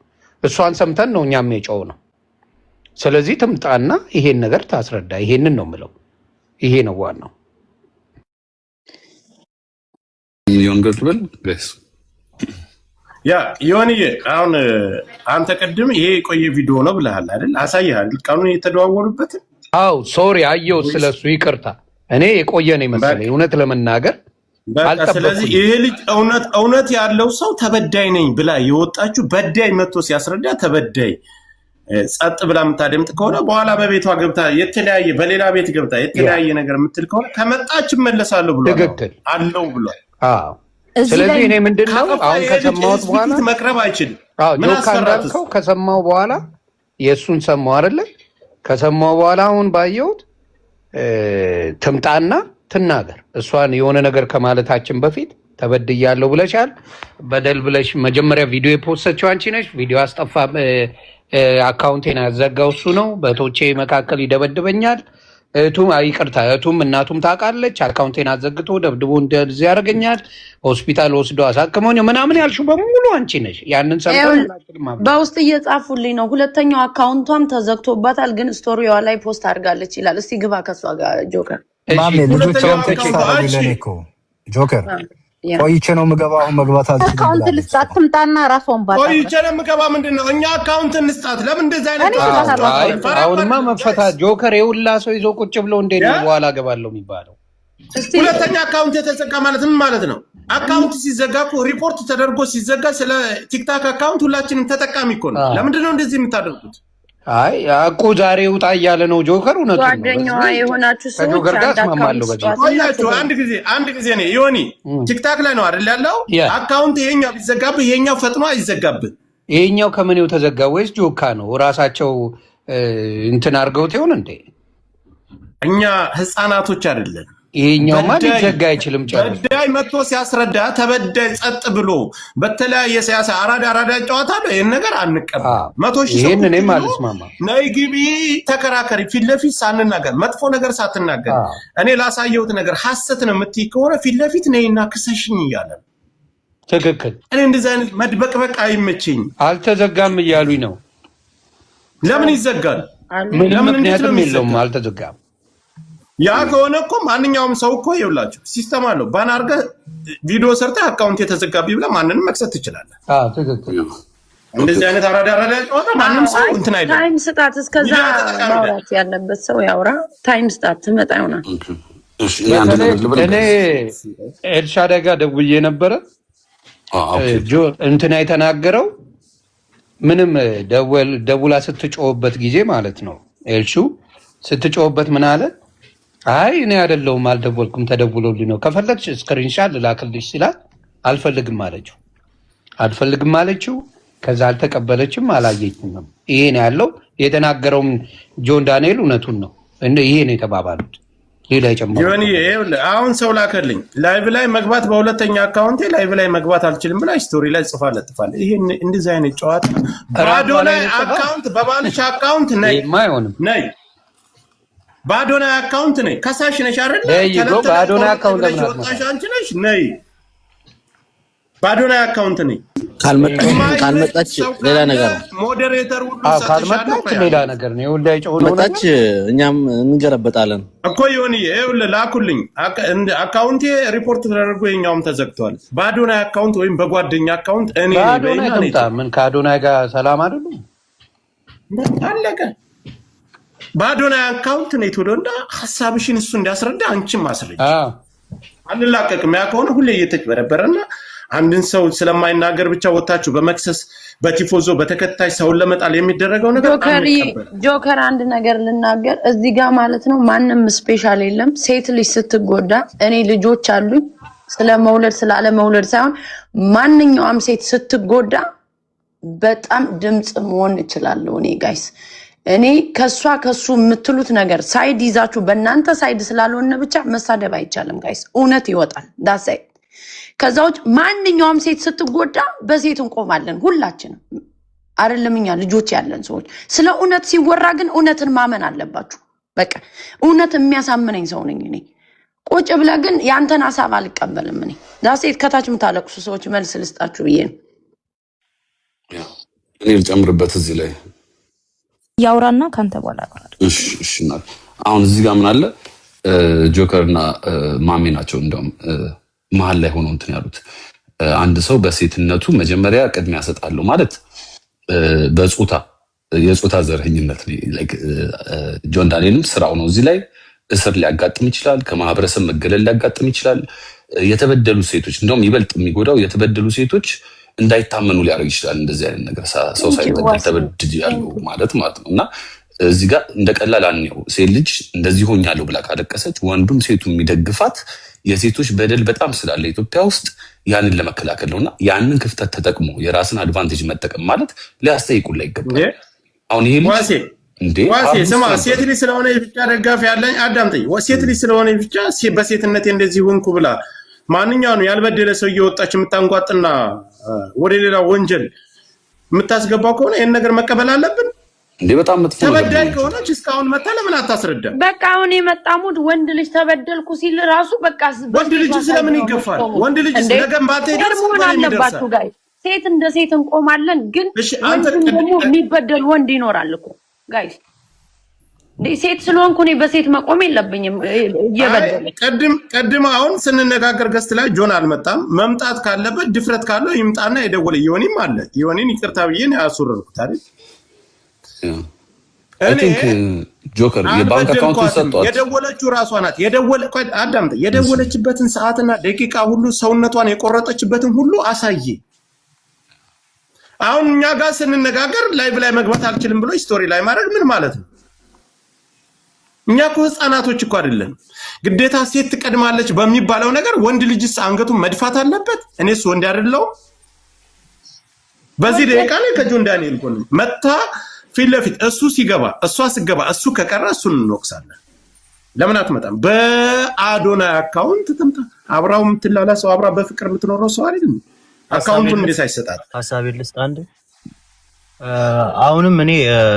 እሷን ሰምተን ነው እኛም የጮው ነው። ስለዚህ ትምጣና ይሄን ነገር ታስረዳ። ይሄንን ነው የምለው። ይሄ ነው ዋናው። ይሁን ገልብል ጋይስ ያ ዮኒዬ አሁን አንተ ቀድም ይሄ የቆየ ቪዲዮ ነው ብለሃል አይደል? አሳይሃል ቀኑን የተደዋወሉበት። አው ሶሪ አየው ስለሱ ይቅርታ። እኔ የቆየ ነው መሰለኝ እውነት ለመናገር አልጠበቅኩም። ስለዚህ ይሄ ልጅ እውነት ያለው ሰው ተበዳይ ነኝ ብላ የወጣችሁ በዳይ መጥቶ ሲያስረዳ ተበዳይ ጸጥ ብላ የምታደምጥ ከሆነ በኋላ በቤቷ ገብታ የተለያየ በሌላ ቤት ገብታ የተለያየ ነገር የምትል ከሆነ ከመጣች እመለሳለሁ ብሎ አለው ብሏል። አዎ ስለዚህ እኔ ምንድነው አሁን ከሰማሁት በኋላ መቅረብ አይችልም። አዎ ጆካ እንዳልከው ከሰማሁ በኋላ የእሱን ሰማሁ አይደለ? ከሰማሁ በኋላ አሁን ባየሁት ትምጣና ትናገር። እሷን የሆነ ነገር ከማለታችን በፊት ተበድያለሁ ብለሻል። በደል ብለሽ መጀመሪያ ቪዲዮ የፖስተችው አንቺ ነሽ። ቪዲዮ አስጠፋ አካውንቴን ያዘጋው እሱ ነው። በቶቼ መካከል ይደበድበኛል። ይቅርታ እህቱም እናቱም ታውቃለች። አካውንቴን አዘግቶ ደብድቦ እንደዚህ ያደርገኛል። ሆስፒታል ወስዶ አሳክመኝ ምናምን ያልሽው በሙሉ አንቺ ነሽ። ያንን ሰምተን በውስጥ እየጻፉልኝ ነው። ሁለተኛው አካውንቷም ተዘግቶባታል፣ ግን ስቶሪዋ ላይ ፖስት አድርጋለች ይላል። እስቲ ግባ ከሷ ጋር ጆከር ጆከር ቆይቼ ነው የምገባው። አሁን መግባት አካውንት ልስጣት ትምጣና ራሷን ባታ ቆይቼ ነው የምገባ። ምንድነው እኛ አካውንት እንስጣት? ለምን እንደዛ አይነት አሁንማ መፈታት ጆከር የሁላ ሰው ይዞ ቁጭ ብሎ እንዴት ነው በኋላ ገባለሁ የሚባለው? ሁለተኛ አካውንት የተዘጋ ማለት ምን ማለት ነው? አካውንት ሲዘጋ እኮ ሪፖርት ተደርጎ ሲዘጋ ስለ ቲክታክ አካውንት ሁላችንም ተጠቃሚ እኮ ነው። ለምንድነው እንደዚህ የምታደርጉት? አይ አቁ ዛሬ ውጣ እያለ ነው ጆከር። እውነቱ ነው። ጓደኛዋ የሆናችሁ ሰዎች ከጆከር ጋር እስማማለሁ። ቆያችሁ አንድ ጊዜ ነው ዮኒ ቲክታክ ላይ ነው አይደል ያለው አካውንት። ይሄኛው ቢዘጋብህ ይሄኛው ፈጥኖ አይዘጋብህ። ይሄኛው ከምኔው ተዘጋ ወይስ ጆካ ነው ራሳቸው እንትን አድርገውት ይሆን እንዴ? እኛ ህፃናቶች አይደለን። ይሄኛውማ ሊዘጋ አይችልም። ጨርስ በዳይ መጥቶ ሲያስረዳ ተበዳይ ጸጥ ብሎ በተለያየ ሲያሳ አራዳ ጨዋታ ነው። ይሄን ነገር አንቀበል። 100,000 ሰው እኔም አልስማማም። ነይ ግቢ ተከራከሪ፣ ፊት ለፊት ሳንናገር መጥፎ ነገር ሳትናገር እኔ ላሳየሁት ነገር ሐሰት ነው የምትይ ከሆነ ፊት ለፊት ነይና ክሰሽኝ እያለ ትክክል። እኔ እንደዚህ አይነት መድበቅበቅ አይመቸኝ። አልተዘጋም እያሉኝ ነው። ለምን ይዘጋል? ምንም ምክንያትም የለውም። አልተዘጋም። ያ ከሆነ እኮ ማንኛውም ሰው እኮ ይውላችሁ ሲስተም አለው። ባን አድርገህ ቪዲዮ ሰርተህ አካውንት የተዘጋቢ ብለህ ማንንም መክሰት ትችላለህ። ትክክል። እንደዚህ አይነት አራዳ ጨዋታ ማንም ሰው እንትን አይደለም። ታይም ስጣት። እስከዛ ማውራት ያለበት ሰው ያውራ። ታይም ስጣት። ትመጣ ይሆናል። እኔ ኤልሻዳይ ጋር ደውዬ ነበረ። እንትና የተናገረው ምንም ደውላ ስትጮህበት ጊዜ ማለት ነው። ኤልሹ ስትጮህበት ምን አለ? አይ እኔ አይደለሁም አልደወልኩም፣ ተደውሎልኝ ነው። ከፈለግሽ ስክሪንሻት ልላክልሽ ሲላት አልፈልግም አለችው። ከዛ አልተቀበለችም፣ አላየችም። ይሄ ነው ያለው። የተናገረውም ጆን ዳንኤል እውነቱን ነው። ይሄ ነው የተባባሉት። ሌላ ይጨምራል። አሁን ሰው ላከልኝ ላይቭ ላይ መግባት በሁለተኛ አካውንቴ ላይቭ ላይ መግባት አልችልም ብላ ስቶሪ ላይ ጽፋ ለጥፋለ። ይሄ እንደዚህ አይነት ጨዋታ ባዶናይ አካውንት በባልሽ አካውንት ነይ ነይ ባዶናይ አካውንት ነይ ከሳሽ ነሽ አይደል? ባዶናይ አካውንት ወጣሽ አንቺ ነሽ። ነይ ባዶናይ አካውንት ነይ። ካልመጣች ሌላ ነገር ነው። ሞዴሬተር ሁሉ ካልመጣች ሌላ ነገር ነው። ይኸውልህ ጮኸው መጣች፣ እኛም እንገረበጣለን እኮ ይሁን። ይኸውልህ ላኩልኝ አካውንቴ ሪፖርት ተደርጎ የኛውም ተዘግቷል። ባዶናይ አካውንት ወይም በጓደኛ አካውንት እኔ ምን ከአዶናይ ጋር ሰላም አይደሉም። አለቀ። ባዶናይ አካውንት ነው የተወለደ ሐሳብሽን እሱ እንዲያስረዳ አንቺም ማስረጃ አንላቀቅም። ያ ከሆነ ሁሌ እየተጭበረበረና አንድን ሰው ስለማይናገር ብቻ ወጣችሁ በመክሰስ በቲፎዞ በተከታይ ሰውን ለመጣል የሚደረገው ነገር ጆከር አንድ ነገር ልናገር እዚህ ጋር ማለት ነው። ማንም ስፔሻል የለም። ሴት ልጅ ስትጎዳ እኔ ልጆች አሉኝ። ስለመውለድ ስላለመውለድ ሳይሆን ማንኛውም ሴት ስትጎዳ በጣም ድምጽ መሆን እችላለሁ እኔ ጋይስ። እኔ ከሱ የምትሉት ነገር ሳይድ ይዛችሁ በእናንተ ሳይድ ስላልሆነ ብቻ መሳደብ አይቻልም ጋይስ። እውነት ይወጣል ዳሳይ። ከዛ ውጭ ማንኛውም ሴት ስትጎዳ በሴት እንቆማለን ሁላችንም። አይደለም እኛ ልጆች ያለን ሰዎች። ስለ እውነት ሲወራ ግን እውነትን ማመን አለባችሁ። በቃ እውነት የሚያሳምነኝ ሰው ነኝ እኔ። ቁጭ ብለህ ግን ያንተን ሐሳብ አልቀበልም እኔ። ዳሴት ከታች የምታለቅሱ ሰዎች መልስ ልስጣችሁ ብዬ ነው። እኔ ልጨምርበት እዚህ ላይ ያውራና ካንተ በኋላ እሺ አሁን እዚህ ጋር ምን አለ? ጆከርና ማሜ ናቸው እንደውም መሀል ላይ ሆነው እንትን ያሉት አንድ ሰው በሴትነቱ መጀመሪያ ቅድሚያ ሰጣለሁ ማለት በጾታ የጾታ ዘረኝነት ጆን ዳንኤልም ስራው ነው። እዚህ ላይ እስር ሊያጋጥም ይችላል፣ ከማህበረሰብ መገለል ሊያጋጥም ይችላል። የተበደሉ ሴቶች እንደውም ይበልጥ የሚጎዳው የተበደሉ ሴቶች እንዳይታመኑ ሊያደርግ ይችላል። እንደዚህ አይነት ነገር ሰው ሳይበደል ተበድል ያለው ማለት ነው። እና እዚህ ጋር እንደ ቀላል አንየው። ሴት ልጅ እንደዚህ ሆኛለሁ ብላ ካለቀሰች ወንዱም ሴቱ የሚደግፋት የሴቶች በደል በጣም ስላለ ኢትዮጵያ ውስጥ ያንን ለመከላከል ነውና ያንን ክፍተት ተጠቅሞ የራስን አድቫንቴጅ መጠቀም ማለት ሊያስጠይቁላ ይገባል። አሁን ይሄ ልጅ እንዴ ዋሴ ስማ፣ ሴት ልጅ ስለሆነ ብቻ ደጋፊ ያለኝ አዳምጠኝ። ሴት ልጅ ስለሆነ ብቻ በሴትነቴ እንደዚህ ሆንኩ ብላ ማንኛውም ያልበደለ ሰው እየወጣች የምታንቋጥና ወደ ሌላ ወንጀል የምታስገባው ከሆነ ይሄን ነገር መቀበል አለብን እንዴ? በጣም መጥፎ ነው። ተበዳይ ከሆነች እስካሁን መታ ለምን አታስረዳም? በቃ አሁን የመጣሙት ወንድ ልጅ ተበደልኩ ሲል ራሱ በቃ ወንድ ልጅ ስለምን ይገፋል? ወንድ ልጅ ነገም ባተ ይደርሳል አለባችሁ ጋር ሴት እንደ ሴት እንቆማለን። ግን ደግሞ የሚበደል ወንድ ይኖራል እኮ ጋይስ። ሴት ስለሆንኩ እኔ በሴት መቆም የለብኝም። እየበደለ ቀድም አሁን ስንነጋገር ገስት ላይ ጆን አልመጣም። መምጣት ካለበት ድፍረት ካለው ይምጣና የደወለ ዮኒም አለ። ዮኒን ይቅርታ ብዬ ያሱረርኩት አይደል? እኔ ጆከር የባንክ አካውንቱን ሰጥቷት የደወለችው ራሷ ናት። የደወለችበትን ሰዓትና ደቂቃ ሁሉ ሰውነቷን የቆረጠችበትን ሁሉ አሳየ። አሁን እኛ ጋር ስንነጋገር ላይቭ ላይ መግባት አልችልም ብሎ ስቶሪ ላይ ማድረግ ምን ማለት ነው? እኛ እኮ ህፃናቶች እኮ አይደለም። ግዴታ ሴት ትቀድማለች በሚባለው ነገር ወንድ ልጅስ አንገቱን መድፋት አለበት? እኔስ ወንድ አይደለሁም? በዚህ ደቂቃ ላይ ከጆን ዳንኤል ጎን መታ ፊት ለፊት እሱ ሲገባ እሷ ስገባ እሱ ከቀረ እሱን እንወቅሳለን። ለምን አትመጣም? በአዶናይ አካውንት ትምጣ። አብራው የምትላላ ሰው አብራ በፍቅር የምትኖረው ሰው አይደለም። አካውንቱን እንዴት አይሰጣት? ሀሳቤን ልስጥ አንድ። አሁንም እኔ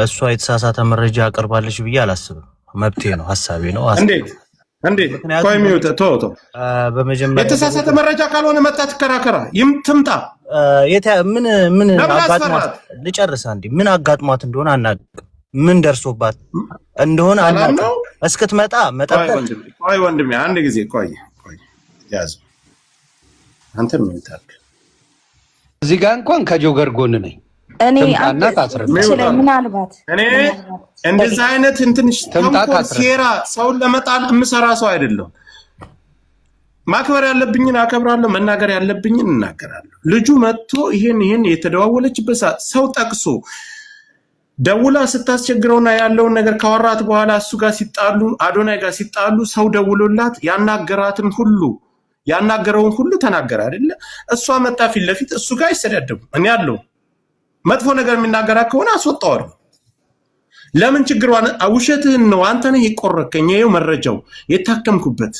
እሷ የተሳሳተ መረጃ አቀርባለች ብዬ አላስብም። መብቴ ነው፣ ሀሳቤ ነው። እንዴት ቆይ ሚውት ቶቶ በመጀመሪያ የተሳሳተ መረጃ ካልሆነ መጣ ትከራከራ ትምጣ። ምን አጋጥሟት ልጨርስ አንዴ። ምን አጋጥሟት እንደሆነ አናውቅም። ምን ደርሶባት እንደሆነ አናውቅም። እስክትመጣ መጠበቅ። ቆይ ወንድሜ አንድ ጊዜ ቆይ ያዝ። አንተ ምን ታርክ? እዚህ ጋር እንኳን ከጆገር ጎን ነኝ። እኔ ምናልባት እኔ እንደዚህ አይነት እንትንሽ ሴራ ሰውን ለመጣል የምሰራ ሰው አይደለም። ማክበር ያለብኝን አከብራለሁ፣ መናገር ያለብኝን እናገራለሁ። ልጁ መጥቶ ይሄን የተደዋወለችበት ሰው ጠቅሶ ደውላ ስታስቸግረውና ያለውን ነገር ካወራት በኋላ እሱ ጋር ሲጣሉ አዶናይ ጋር ሲጣሉ ሰው ደውሎላት ያናገረውን ሁሉ ተናገረ አይደለ? እሷ መጣ ፊት ለፊት እሱ ጋር ይሰዳደቡ። እኔ ያለው መጥፎ ነገር የሚናገራ ከሆነ አስወጣዋለሁ። ለምን ችግሯን ውሸትህን ነው አንተ ነህ የቆረከኝ፣ ይሄው መረጃው የታከምኩበት።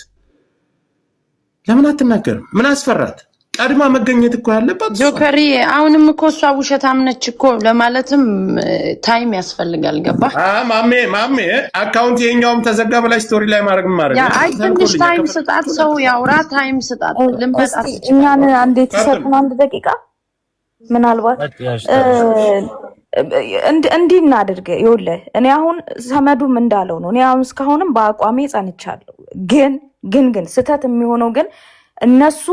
ለምን አትናገርም? ምን አስፈራት? ቀድማ መገኘት እኮ ያለባት ጆከሪ። አሁንም እኮ እሷ ውሸታም ነች እኮ ለማለትም ታይም ያስፈልጋል። ገባ? ማሜ አካውንት የኛውም ተዘጋ በላይ ስቶሪ ላይ ማድረግ ያ አይ ትንሽ ታይም ስጣት፣ ሰው ያውራ፣ ታይም ስጣት። ልንበጣት እኛን አንዴ ተሰጥና አንድ ደቂቃ ምናልባት እንዲህ እናድርግ። ይኸውልህ እኔ አሁን ሰመዱም እንዳለው ነው። እኔ አሁን እስካሁንም በአቋሜ ጸንቻለሁ። ግን ስህተት የሚሆነው ግን እነሱ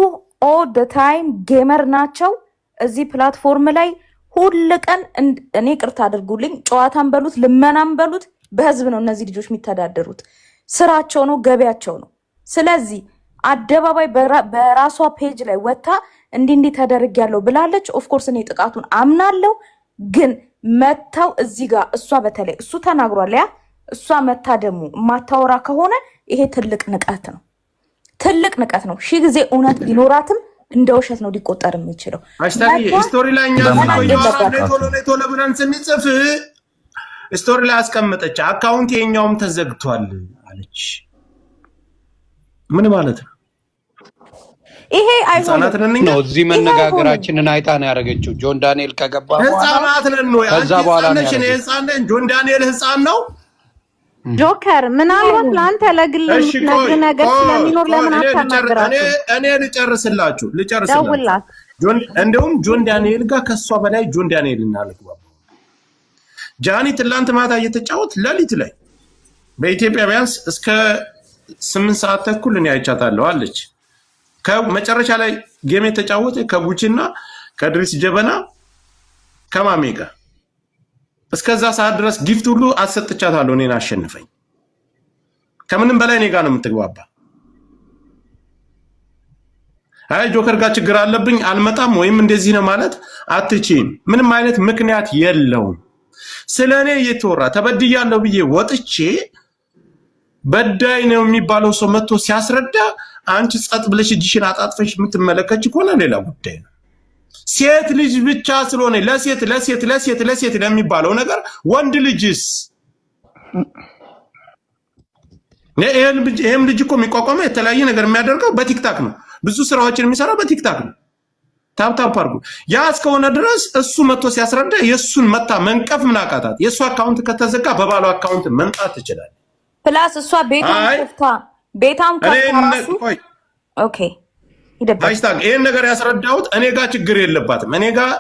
ኦል ደ ታይም ጌመር ናቸው። እዚህ ፕላትፎርም ላይ ሁል ቀን እኔ ቅርታ አድርጉልኝ፣ ጨዋታን በሉት ልመናን በሉት በህዝብ ነው እነዚህ ልጆች የሚተዳደሩት። ስራቸው ነው፣ ገቢያቸው ነው። ስለዚህ አደባባይ በራሷ ፔጅ ላይ ወታ እንዲህ ተደርጊያለሁ ብላለች። ኦፍኮርስ እኔ ጥቃቱን አምናለሁ። ግን መታው እዚህ ጋር እሷ በተለይ እሱ ተናግሯል። ያ እሷ መታ ደግሞ ማታወራ ከሆነ ይሄ ትልቅ ንቀት ነው፣ ትልቅ ንቀት ነው። ሺህ ጊዜ እውነት ቢኖራትም እንደ ውሸት ነው ሊቆጠር የሚችለው። ስቶሪ ላይ እኛ ቶሎ ብለን ስንጽፍ ስቶሪ ላይ አስቀመጠች። አካውንት የኛውም ተዘግቷል አለች። ምን ማለት ነው? ይሄ አይሆንም ነው። እዚህ መነጋገራችንን አይታ ነው ያደረገችው። ጆን ዳንኤል ከገባ ህፃናት ነን ነው ከዛ በኋላ ነው ጆን ዳንኤል ህፃን ነው። ጆከር ምናልባት ለአንተ ለግል ነገር ስለሚኖር ለምን አታናግራችሁ? እኔ ልጨርስላችሁ። እንደውም ጆን ዳንኤል ጋር ከሷ በላይ ጆን ዳንኤል እናልግባባ። ጃኒ ትላንት ማታ እየተጫወት ሌሊት ላይ በኢትዮጵያ ቢያንስ እስከ 8 ሰዓት ተኩል እኔ አይቻታለሁ አለች። ከመጨረሻ ላይ ጌም የተጫወተ ከጉቺና ከድሪስ ጀበና ከማሜ ጋር እስከዛ ሰዓት ድረስ ጊፍት ሁሉ አሰጥቻታለሁ። እኔን አሸንፈኝ። ከምንም በላይ እኔ ጋር ነው የምትግባባ። አይ ጆከር ጋር ችግር አለብኝ አልመጣም ወይም እንደዚህ ነው ማለት አትችይም። ምንም አይነት ምክንያት የለውም። ስለኔ እየተወራ ተበድያለሁ ብዬ ወጥቼ በዳይ ነው የሚባለው ሰው መጥቶ ሲያስረዳ አንቺ ጸጥ ብለሽ እጅሽን አጣጥፈሽ የምትመለከች ከሆነ ሌላ ጉዳይ ነው። ሴት ልጅ ብቻ ስለሆነ ለሴት ለሚባለው ነገር ወንድ ልጅስ ይሄም ልጅ እኮ የሚቋቋመው የተለያየ ነገር የሚያደርገው በቲክታክ ነው። ብዙ ስራዎችን የሚሰራው በቲክታክ ነው። ታፕ አድርጉ። ያ እስከሆነ ድረስ እሱ መጥቶ ሲያስረዳ የእሱን መታ መንቀፍ ምን አቃታት? የእሱ አካውንት ከተዘጋ በባሉ አካውንት መንጣት ትችላል። ፕላስ እሷ ቤታም ራሱ ኦኬ ሃይስታግ ይሄን ነገር ያስረዳሁት እኔ ጋር ችግር የለባትም። እኔ ጋር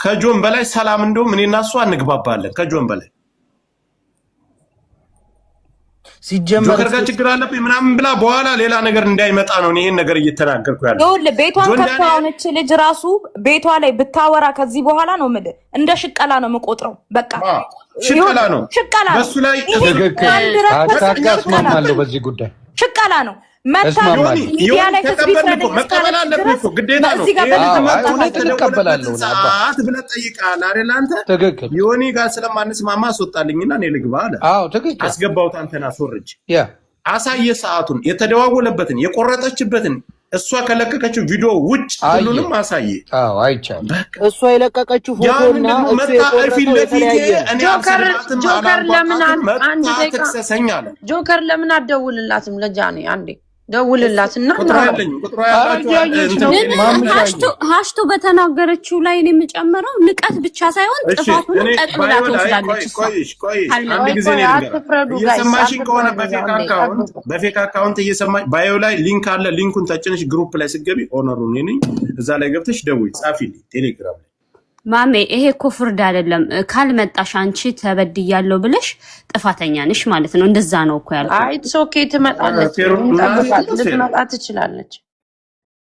ከጆን በላይ ሰላም እንደውም እኔና እሷ እንግባባለን። ከጆን በላይ ሲጀመር ጆከር ጋር ችግር አለብኝ ምናምን ብላ በኋላ ሌላ ነገር እንዳይመጣ ነው ይሄን ነገር እየተናገርኩ ያለው። ይኸውልህ ቤቷን ከፍታውነች ልጅ ራሱ ቤቷ ላይ ብታወራ ከዚህ በኋላ ነው የምልህ እንደ ሽቀላ ነው የምቆጥረው። በቃ ሽቀላ ነው በሱ ላይ አስማማለሁ። በዚህ ጉዳይ ሽቀላ ነው ሚዲያ ላይ መቀበል አለብህ እኮ ግዴታ ነው። ተቀበላለሁ ሰዓት ብለህ ጠይቃለህ አይደል አንተ? ትክክል። ዮኒ ጋር ስለማንስማማ አስወጣልኝና እኔ ልግባ አለ። አዎ ትክክል። አስገባሁት አንተን አስወርጅ። አሳየ ሰዓቱን የተደዋወለበትን የቆረጠችበትን እሷ ከለቀቀችው ቪዲዮ ውጭ ሁሉንም አሳየ። አዎ አይቻልም። እሷ የለቀቀችው ፎቶና እሱ ጆከር ለምን አንድ ደቂቃ ተክሰሰኝ አለ። ጆከር ለምን አትደውልላትም? ለጃኔ አንዴ ደውልላትና ሀሽቱ በተናገረችው ላይ ነው የምጨምረው። ንቀት ብቻ ሳይሆን ጥፋቱን ጠቅልላ ትወስዳለች። አንድ ጊዜ እየሰማሽኝ ከሆነ በፌክ አካውንት እየሰማሽ ባዮ ላይ ሊንክ አለ። ሊንኩን ተጭነሽ ግሩፕ ላይ ስትገቢ ኦነሩ እኔ ነኝ። እዛ ላይ ገብተሽ ደውይ፣ ጻፊልኝ ቴሌግራም ላይ ማሜ ይሄ እኮ ፍርድ አይደለም። ካልመጣሽ አንቺ ተበድያለሁ ብለሽ ጥፋተኛ ነሽ ማለት ነው። እንደዛ ነው እኮ ያልኩት። አይ ኢትስ ኦኬ ትመጣለች፣ ልትመጣ ትችላለች።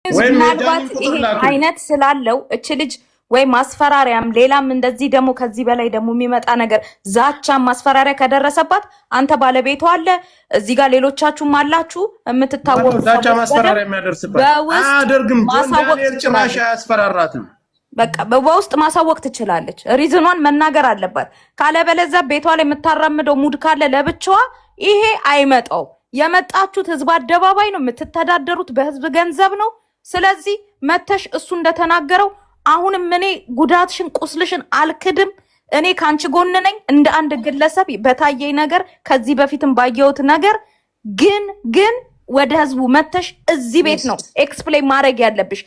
ምናልባት ይሄ አይነት ስላለው እች ልጅ ወይ ማስፈራሪያም ሌላም እንደዚህ ደግሞ ከዚህ በላይ ደግሞ የሚመጣ ነገር ዛቻም ማስፈራሪያ ከደረሰባት አንተ ባለቤቷ አለ እዚህ ጋር ሌሎቻችሁም አላችሁ የምትታወቁ ዛቻ ማስፈራሪያ የሚያደርስባት አያደርግም። ጆንዳኔል ጭራሽ አያስፈራራትም። በቃ በውስጥ ማሳወቅ ትችላለች። ሪዝኗን መናገር አለባት። ካለበለዚያ ቤቷ ላይ የምታራምደው ሙድ ካለ ለብቻዋ ይሄ አይመጣው። የመጣችሁት ህዝብ አደባባይ ነው፣ የምትተዳደሩት በህዝብ ገንዘብ ነው። ስለዚህ መተሽ እሱ እንደተናገረው አሁንም እኔ ጉዳትሽን ቁስልሽን አልክድም። እኔ ካንቺ ጎን ነኝ እንደ አንድ ግለሰብ በታየኝ ነገር ከዚህ በፊትም ባየሁት ነገር ግን ወደ ህዝቡ መተሽ እዚህ ቤት ነው ኤክስፕሌን ማድረግ ያለብሽ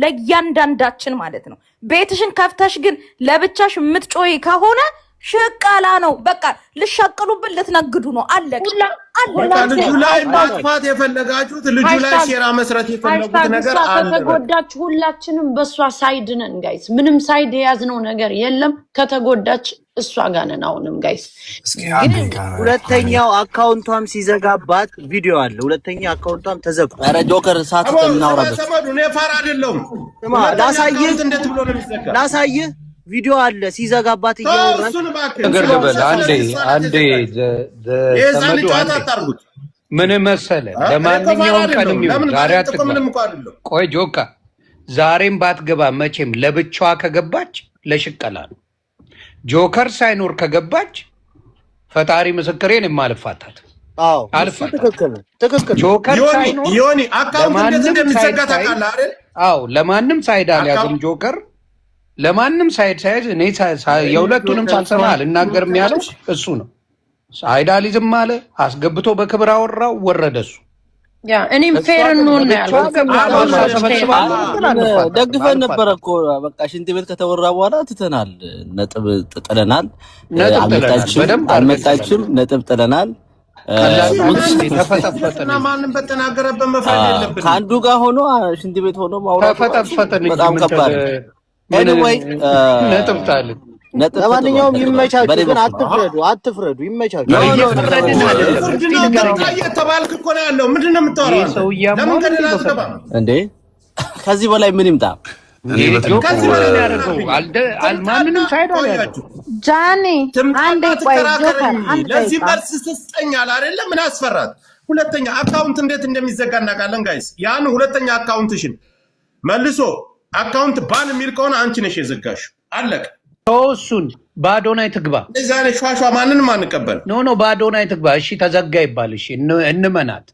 ለእያንዳንዳችን ማለት ነው። ቤትሽን ከፍተሽ ግን ለብቻሽ የምትጮይ ከሆነ ሽቀላ ነው። በቃ ልሻቅሉብን ልትነግዱ ነው። አለቅ ልጁ ላይ ማጥፋት የፈለጋችሁት ልጁ ላይ ሴራ መስራት የፈለጉት ነገር አለ። ከተጎዳች ሁላችንም በሷ ሳይድ ነን ጋይስ። ምንም ሳይድ የያዝነው ነገር የለም። ከተጎዳች እሷ ጋር ነን አሁንም ጋይስ። ግን ሁለተኛው አካውንቷም ሲዘጋባት ቪዲዮ አለ። ሁለተኛ አካውንቷም ተዘግቶ ኧረ ጆከር ሰዓት እናውራበት። እኔ ፋራ አይደለሁም። ላሳይህ ቪዲዮ አለ ሲዘጋባት እያወራች ነገር ልበል አንዴ ምን መሰለህ፣ ለማንኛውም ቀንም ይሁን ዛሬ አትግባ። ቆይ ጆካ ዛሬም ባትገባ መቼም ለብቻዋ ከገባች ለሽቀላ ነው። ጆከር ሳይኖር ከገባች ፈጣሪ ምስክሬን የማልፋታት ጆከር ሳይኖር ለማንም ሳይድ አልያዝም ጆከር ለማንም ሳይድ ሳይዝ እኔ የሁለቱንም ሳልሰማ አልናገርም ያለው እሱ ነው። ሳይድ አልይዝም አለ፣ አስገብቶ በክብር አወራው፣ ወረደ እሱ። ያ እኔም ፌር ነው ያልኩት። ደግፈን ነበረ እኮ በቃ ሽንት ቤት ከተወራ በኋላ ትተናል። ነጥብ ጥለናል። አልመጣችም፣ ነጥብ ጥለናል። ማንም በተናገረበት መፍረድ የለብንም። ከአንዱ ጋር ሆኖ ሽንት ቤት ሆኖ ማውራት ተፈጠፈጠን በጣም ከባድ ነጥብ ጣልን። ለማንኛውም ይመቻችሁ፣ ግን አትፍረዱ፣ ይመቻችሁ። እየተባልክ እኮ ነው ያለው። ምንድን ነው የምታወራው? ለምን ገደል አትገባም እንዴ? ከዚህ በላይ ምን ይምጣ? ማንንም ሳይሆን ጃኒ አንዴ ቆይ፣ ጆከር ለዚህ መልስ ትስጠኛል አይደለ? ምን አስፈራት? ሁለተኛ አካውንት እንዴት እንደሚዘጋ እናውቃለን ጋይስ። ያን ሁለተኛ አካውንትሽን መልሶ አካውንት ባን የሚል ከሆነ አንቺ ነሽ የዘጋሽው። አለቀ። እሱን በአዶናይ ትግባ። እዛ ላይ ሿሿ ማንንም አንቀበል። ኖ በአዶናይ ትግባ። እሺ ተዘጋ ይባል። እሺ እንመናት።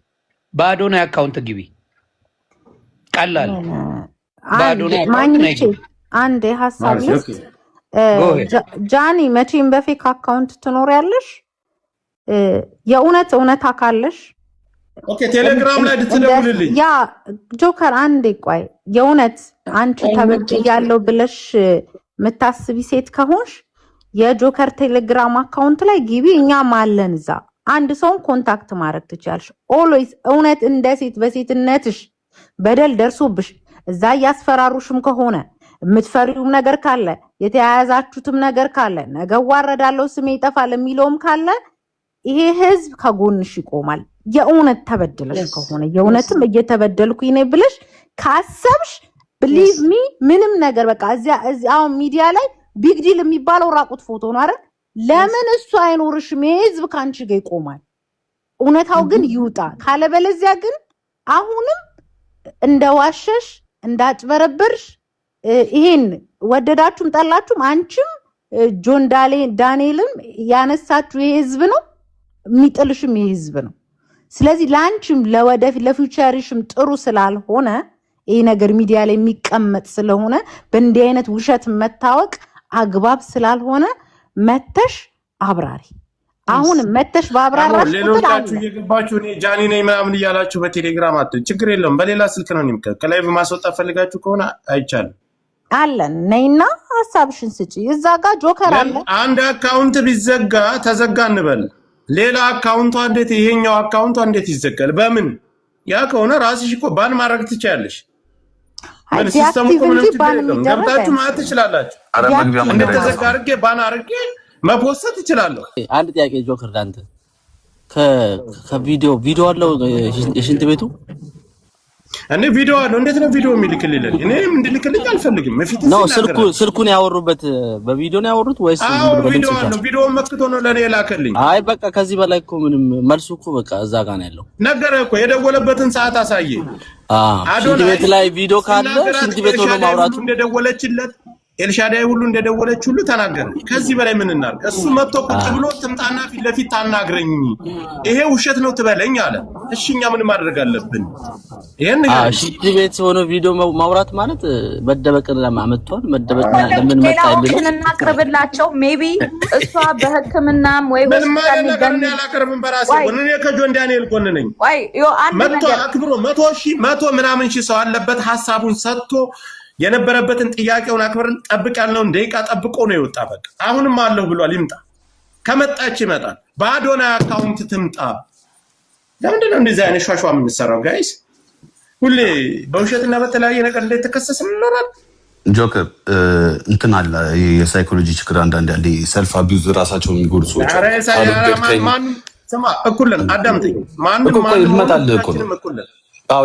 በአዶናይ አካውንት ግቢ። ቀላል አንዴ ሀሳብ ጃኒ፣ መቼም በፌክ አካውንት ትኖሪያለሽ። የእውነት ካለሽ ኦኬ፣ ቴሌግራም ላይ ልትደውልልኝ። ያ ጆከር አንዴ ቆይ፣ የእውነት አንቺ ተበድያለሁ ብለሽ የምታስቢ ሴት ከሆንሽ የጆከር ቴሌግራም አካውንት ላይ ግቢ። እኛም አለን እዛ። አንድ ሰውን ኮንታክት ማድረግ ትችያለሽ። ኦልዌይስ እውነት እንደ ሴት በሴትነትሽ በደል ደርሶብሽ እዛ እያስፈራሩሽም ከሆነ የምትፈሪውም ነገር ካለ የተያያዛችሁትም ነገር ካለ ነገ ዋረዳለው ስሜ ይጠፋል የሚለውም ካለ ይሄ ህዝብ ከጎንሽ ይቆማል። የእውነት ተበድለሽ ከሆነ የእውነትም እየተበደልኩኝ ነኝ ብለሽ ካሰብሽ believe me ምንም ነገር በቃ እዚያው ሚዲያ ላይ ቢግ ዲል የሚባለው ራቁት ፎቶ ነው አይደል? ለምን እሱ አይኖርሽም? ህዝብ ካንቺ ጋር ይቆማል። እውነታው ግን ይውጣ። ካለበለዚያ ግን አሁንም እንደዋሸሽ እንዳጭበረበርሽ ይሄን ወደዳችሁም ጠላችሁም አንቺም ጆን ዳንኤልም ያነሳችሁ ይሄ ህዝብ ነው፣ የሚጥልሽም ይሄ ህዝብ ነው። ስለዚህ ላንቺም ለወደፊት ለፊውቸርሽም ጥሩ ስላልሆነ ይሄ ነገር ሚዲያ ላይ የሚቀመጥ ስለሆነ በእንዲህ አይነት ውሸት መታወቅ አግባብ ስላልሆነ መተሽ አብራሪ። አሁን መተሽ ባብራራሽ ሌሎቻችሁ እየገባችሁ እኔ ጃኒ ነኝ ምናምን እያላችሁ በቴሌግራም ችግር የለውም። በሌላ ስልክ ነው የሚከ ከላይ በማስወጣት ፈልጋችሁ ከሆነ አይቻልም። አለን ነይና ሐሳብሽን ስጪ። እዛ ጋር ጆከር አለ። አንድ አካውንት ቢዘጋ ተዘጋ እንበል። ሌላ አካውንቷ እንዴት ይሄኛው አካውንቷ እንዴት ይዘጋል? በምን? ያ ከሆነ ራስሽ እኮ ባን ማድረግ ትችያለሽ። ሲስተሙ እኮ ምንም ችግር የለውም። ገብታችሁ ማለት ትችላላችሁ። እንዴት ተዘጋ አድርጌ ባን አድርጌ መፖሰት እችላለሁ። አንድ ጥያቄ ጆከር ዳንተ ከቪዲዮ አለው የሽንት ቤቱ እኔ ቪዲዮ አለው። እንዴት ነው ቪዲዮ የሚልክልኝ? እኔም እንድልክልኝ አልፈልግም። መፊት ነው ስልኩን ያወሩበት በቪዲዮ ነው ያወሩት ወይስ ቪዲዮ አለው? ቪዲዮውን መክቶ ነው ለኔ የላከልኝ። አይ በቃ ከዚህ በላይ እኮ ምንም መልሱ እኮ በቃ እዛ ጋር ነው ያለው። ነገረህ እኮ የደወለበትን ሰዓት አሳየ። ሽንት ቤት ላይ ቪዲዮ ካለ ሽንት ቤት ሆኖ ማውራቱ እንደደወለችለት ኤልሻዳይ ሁሉ እንደደወለች ሁሉ ተናገረ። ከዚህ በላይ ምን እናድርግ? እሱ መጥቶ ቁጭ ብሎ ትምጣና ፊት ለፊት ታናግረኝ፣ ይሄ ውሸት ነው ትበለኝ አለ። እሺ እኛ ምን ማድረግ አለብን? ይሄን ሽንት ቤት ሆኖ ቪዲዮ ማውራት ማለት መደበቅን ለማመጣው መደበቅ ለምን መጣ ይብል እናቅርብላቸው። ሜቢ እሷ በህክምናም ወይ ሆስፒታል ይገኝ ያላቀርብን በራሴ ወንኔ ከጆን ዳንኤል ጎን ነኝ። መጥቶ አክብሮ 100 ምናምን ሺህ ሰው አለበት ሐሳቡን ሰጥቶ የነበረበትን ጥያቄውን አክብረን ጠብቅ ያልነውን ደቂቃ ጠብቆ ነው የወጣ። በቃ አሁንም አለሁ ብሏል። ይምጣ፣ ከመጣች ይመጣል። በአዶናይ አካውንት ትምጣ። ለምንድን ነው እንደዚህ አይነት ሿሿ የምንሰራው ጋይስ? ሁሌ በውሸትና በተለያየ ነገር እንዴት ተከሰስን እንኖራል። ጆከር እንትን አለ የሳይኮሎጂ ችግር አንዳንድ ያለ ሰልፍ አቢዩዝ ራሳቸው የሚጎዱ ሰዎች ስማ፣ እኩልን አዳምጠኝ። ማንም ልመጣልህ እኮ ነው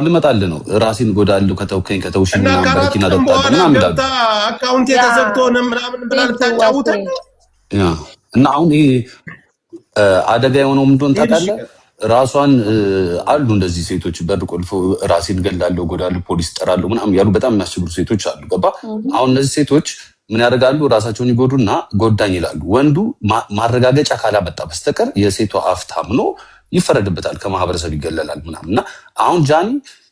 ልመጣልህ ነው። ራሴን ጎዳለሁ ከተውከኝ ከተውሽኝ ምናምን አጠጣለሁ ምናምን እንዳሉ አካውንት የተዘግቶ ነው ምናምን ብላ ልታጫውት እና አሁን ይሄ አደጋ የሆነው ምንድን ታውቃለህ? ራሷን አሉ እንደዚህ ሴቶች በር ቆልፈው ራሴን ገላለሁ፣ ጎዳለሁ፣ ፖሊስ ጠራለሁ ምናምን ያሉ በጣም የሚያስቸግሩ ሴቶች አሉ። ገባ? አሁን እነዚህ ሴቶች ምን ያደርጋሉ? ራሳቸውን ይጎዱና ጎዳኝ ይላሉ። ወንዱ ማረጋገጫ ካላመጣ በስተቀር የሴቷ አፍ ታምኖ ይፈረድበታል፣ ከማህበረሰብ ይገለላል ምናምን። እና አሁን ጃኒ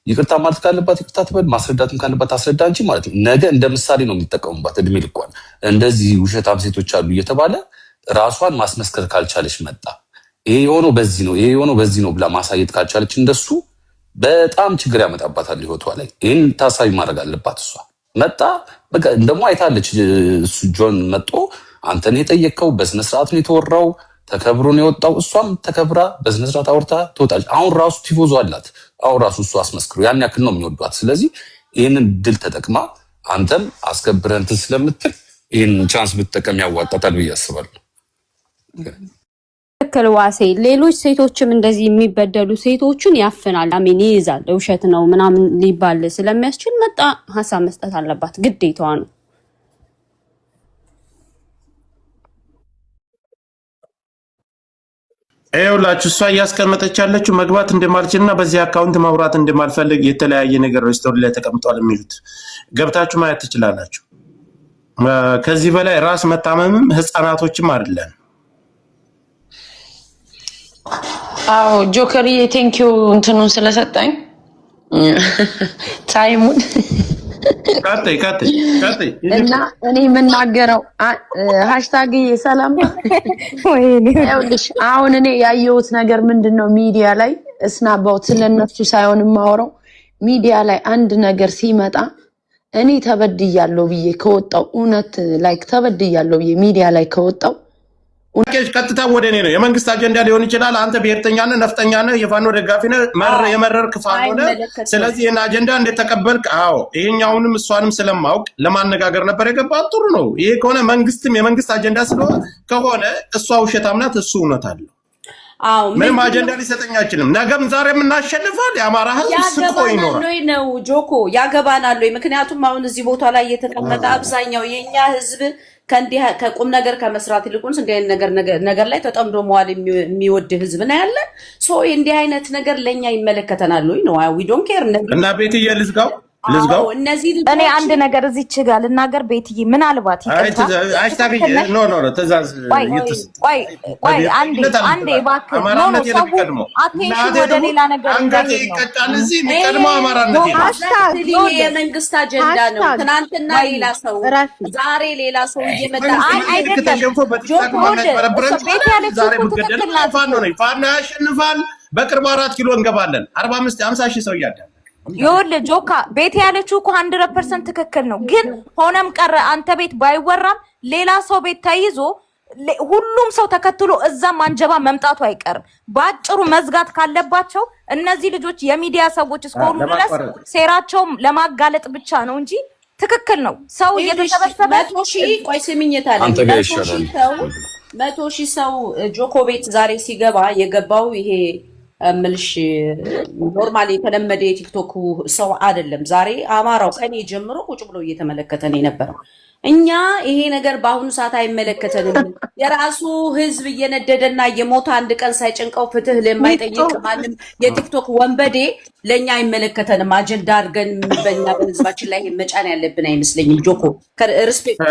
ይቅርታ ማለት ካለባት ይቅርታ ትበል፣ ማስረዳትም ካለባት አስረዳ እንጂ ማለት ነው። ነገ እንደ ምሳሌ ነው የሚጠቀሙባት። እድሜ ልኳን እንደዚህ ውሸታም ሴቶች አሉ እየተባለ ራሷን ማስመስከር ካልቻለች መጣ ይሄ የሆነው በዚህ ነው፣ ይሄ የሆነው በዚህ ነው ብላ ማሳየት ካልቻለች እንደሱ በጣም ችግር ያመጣባታል ህይወቷ ላይ። ይህን ታሳቢ ማድረግ አለባት። እሷ መጣ በቃ ደግሞ አይታለች። እሱ ጆን መጦ አንተን የጠየቀው በስነስርዓት ነው የተወራው፣ ተከብሮ ነው የወጣው። እሷም ተከብራ በስነስርዓት አውርታ ትወጣለች። አሁን ራሱ ቲፎዞ አላት። አሁን ራሱ እሱ አስመስክሮ ያን ያክል ነው የሚወዷት። ስለዚህ ይህንን ድል ተጠቅማ አንተም አስከብረህ እንትን ስለምትል ይህን ቻንስ ብትጠቀም ያዋጣታል ብዬ አስባለሁ። ትክክል ዋሴ። ሌሎች ሴቶችም እንደዚህ የሚበደሉ ሴቶችን ያፍናል፣ አሚን ይይዛል፣ ውሸት ነው ምናምን ሊባል ስለሚያስችል መጣ ሀሳብ መስጠት አለባት፣ ግዴታዋ ነው። ይኸውላችሁ እሷ እያስቀመጠች ያለችው መግባት እንደማልችልና በዚህ አካውንት ማውራት እንደማልፈልግ የተለያየ ነገር ስቶሪ ላይ ተቀምጧል የሚሉት ገብታችሁ ማየት ትችላላችሁ። ከዚህ በላይ ራስ መታመምም ህፃናቶችም አይደለም። አዎ ጆከርዬ ቴንኪዩ እንትኑን ስለሰጠኝ ታይሙን ቀጥይ እና እኔ የምናገረው ሃሽታግ ሰላም ይኸውልሽ፣ አሁን እኔ ያየሁት ነገር ምንድነው ሚዲያ ላይ እስናባውት ስለነሱ ሳይሆን የማወራው ሚዲያ ላይ አንድ ነገር ሲመጣ እኔ ተበድያለሁ ብዬ ከወጣው እውነት ላይክ ተበድያለሁ ብዬ ሚዲያ ላይ ከወጣው ቀጥታ ወደ እኔ ነው። የመንግስት አጀንዳ ሊሆን ይችላል። አንተ ብሔርተኛ ነህ፣ ነፍጠኛ ነህ፣ የፋኖ ደጋፊ ነህ፣ የመረርክ ፋኖ ነህ። ስለዚህ ይህን አጀንዳ እንደተቀበልክ፣ አዎ ይሄኛውንም እሷንም ስለማውቅ ለማነጋገር ነበር የገባው። ጥሩ ነው። ይሄ ከሆነ መንግስትም የመንግስት አጀንዳ ስለሆነ ከሆነ እሷ ውሸታም ናት፣ እሱ እውነት አለው። ምንም አጀንዳ ሊሰጠኝ አይችልም። ነገም ዛሬም እናሸንፋል። የአማራ ህዝብ ስቆ ይኖራል ነው ጆኮ ያገባናል። ምክንያቱም አሁን እዚህ ቦታ ላይ የተቀመጠ አብዛኛው የኛ ህዝብ ከቁም ነገር ከመስራት ይልቁንስ እንዲህ አይነት ነገር ላይ ተጠምዶ መዋል የሚወድ ህዝብ ነው ያለ። እንዲህ አይነት ነገር ለኛ ይመለከተናል ወይ ነው ዊ ዶንት ኬር። እና ቤትዬ ልዝጋው እኔ አንድ ነገር እዚች ጋር ልናገር። ቤትዬ ምናልባት አንዴ እባክህ አቴንሽን ወደ ሌላ ነገር የመንግስት አጀንዳ ነው። ትናንትና ሌላ ሰው ዛሬ ሌላ ሰው እየመጣ ቤት ያለችው ትክክል ናት። ፋኖ ያሸንፋል። በቅርቡ 4 ኪሎ እንገባለን። 45-50 ሺህ ሰው እያዳለ ይኸውልህ ጆካ ቤት ያለችው እኮ 100% ትክክል ነው። ግን ሆነም ቀረ አንተ ቤት ባይወራም ሌላ ሰው ቤት ተይዞ ሁሉም ሰው ተከትሎ እዛም አንጀባ መምጣቱ አይቀርም። በአጭሩ መዝጋት ካለባቸው እነዚህ ልጆች የሚዲያ ሰዎች እስከሆኑ ድረስ ሴራቸውም ለማጋለጥ ብቻ ነው እንጂ ትክክል ነው። ሰው እየተሰበሰበ 100 ሺህ ቆይ ስምኝታለ 100 ሺህ ሰው ጆኮ ቤት ዛሬ ሲገባ የገባው ይሄ ምልሽ ኖርማሊ የተለመደ የቲክቶክ ሰው አይደለም። ዛሬ አማራው ከኔ ጀምሮ ቁጭ ብሎ እየተመለከተን የነበረው እኛ ይሄ ነገር በአሁኑ ሰዓት አይመለከተንም። የራሱ ህዝብ እየነደደና እየሞተ አንድ ቀን ሳይጨንቀው ፍትህ ለማይጠይቅ ማንም የቲክቶክ ወንበዴ ለኛ አይመለከተንም። አጀንዳ አድርገን በእኛ በህዝባችን ላይ መጫን ያለብን አይመስለኝም። ጆኮ ሪስፔክት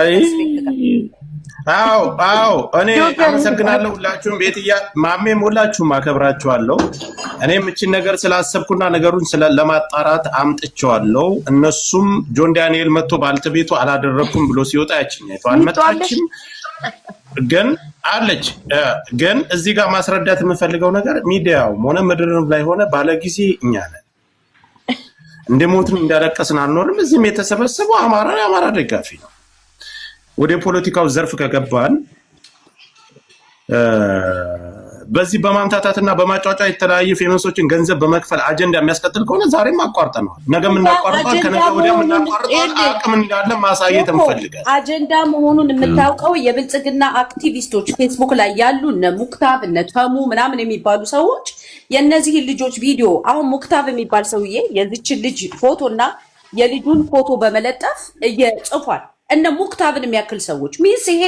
አዎ እኔ አመሰግናለሁ። ሁላችሁም ቤትያ ማሜም ሁላችሁም አከብራችኋለሁ። እኔም እቺን ነገር ስላሰብኩና ነገሩን ለማጣራት አምጥቼዋለሁ። እነሱም ጆን ዳንኤል መጥቶ ባልተቤቱ አላደረኩም ብሎ ሲወጣ ያችኛይቷ አልመጣችም፣ ግን አለች። ግን እዚህ ጋር ማስረዳት የምፈልገው ነገር ሚዲያው ሆነ ምድርም ላይ ሆነ ባለጊዜ እኛ ነን። እንደሞትን እንዳለቀስን አንኖርም። እዚህም የተሰበሰበው የአማራ ደጋፊ ነው። ወደ ፖለቲካው ዘርፍ ከገባን በዚህ በማምታታትና በማጫጫ የተለያዩ ፌመሶችን ገንዘብ በመክፈል አጀንዳ የሚያስቀጥል ከሆነ ዛሬም አቋርጠነዋል፣ ነገም እናቋርጠዋል፣ ከነገ ወዲያም እናቋርጠዋል። አቅም እንዳለ ማሳየት እንፈልጋለን። አጀንዳ መሆኑን የምታውቀው የብልጽግና አክቲቪስቶች ፌስቡክ ላይ ያሉ እነ ሙክታብ እነ ተሙ ምናምን የሚባሉ ሰዎች የእነዚህ ልጆች ቪዲዮ አሁን ሙክታብ የሚባል ሰውዬ የዚችን ልጅ ፎቶና የልጁን ፎቶ በመለጠፍ እየጽፏል። እነ ሙክታብን የሚያክል ሰዎች ሚስ ይሄ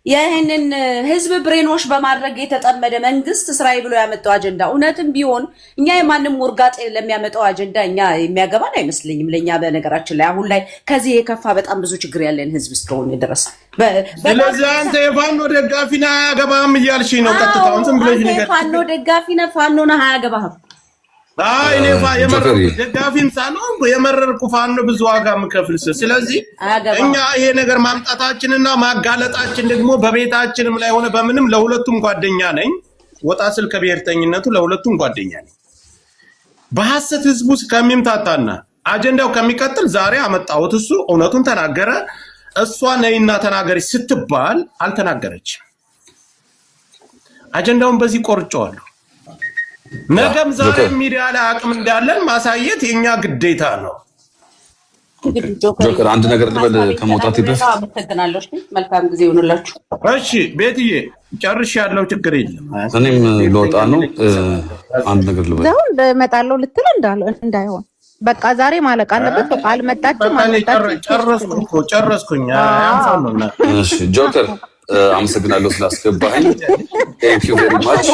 ይህንን ህዝብ ብሬኖች በማድረግ የተጠመደ መንግስት ስራዬ ብሎ ያመጣው አጀንዳ እውነትም ቢሆን እኛ የማንም ውርጋጤ ለሚያመጣው አጀንዳ እኛ የሚያገባን አይመስለኝም። ለእኛ በነገራችን ላይ አሁን ላይ ከዚህ የከፋ በጣም ብዙ ችግር ያለን ህዝብ እስከሆነ ድረስ ስለዚህ አንተ የፋኖ ደጋፊ ነህ አያገባህም እያልሽኝ ነው። ቀጥታውን ዝም ብለሽ ነገር የፋኖ ደጋፊ ነህ ፋኖ ነህ አያገባህም። እኔ ደጋፊም ሳልሆን የመረርኩ ፋኖ ብዙ ዋጋ የምከፍል። ስለዚህ እኛ ይሄ ነገር ማምጣታችንና ማጋለጣችን ደግሞ በቤታችንም ላይ ሆነ በምንም ለሁለቱም ጓደኛ ነኝ። ወጣ ስል ከብሔርተኝነቱ ለሁለቱም ጓደኛ ነኝ። በሐሰት ህዝቡ ከሚምታታና አጀንዳው ከሚቀጥል ዛሬ አመጣሁት። እሱ እውነቱን ተናገረ። እሷ ነይና ተናገረች ስትባል አልተናገረችም። አጀንዳውን በዚህ ቆርጬዋለሁ። ነገም ዛሬ ሚዲያ ላይ አቅም እንዳለን ማሳየት የኛ ግዴታ ነው። ጆከር አንድ ነገር ልበል ከመውጣት በፊት። አመሰግናለሁ። መልካም ጊዜ ይሁንላችሁ። እሺ ቤትዬ ጨርሽ ያለው ችግር የለም። እኔም ልወጣ ነው። አንድ ነገር ልበል ዘውን እመጣለሁ ልትል እንዳይሆን በቃ ዛሬ ማለቅ አለበት። በቃ አልመጣችም። ጨረስኩኝ። እሺ ጆከር አመሰግናለሁ ስላስገባኸኝ። ቴንክ ዩ ቬሪ ማች።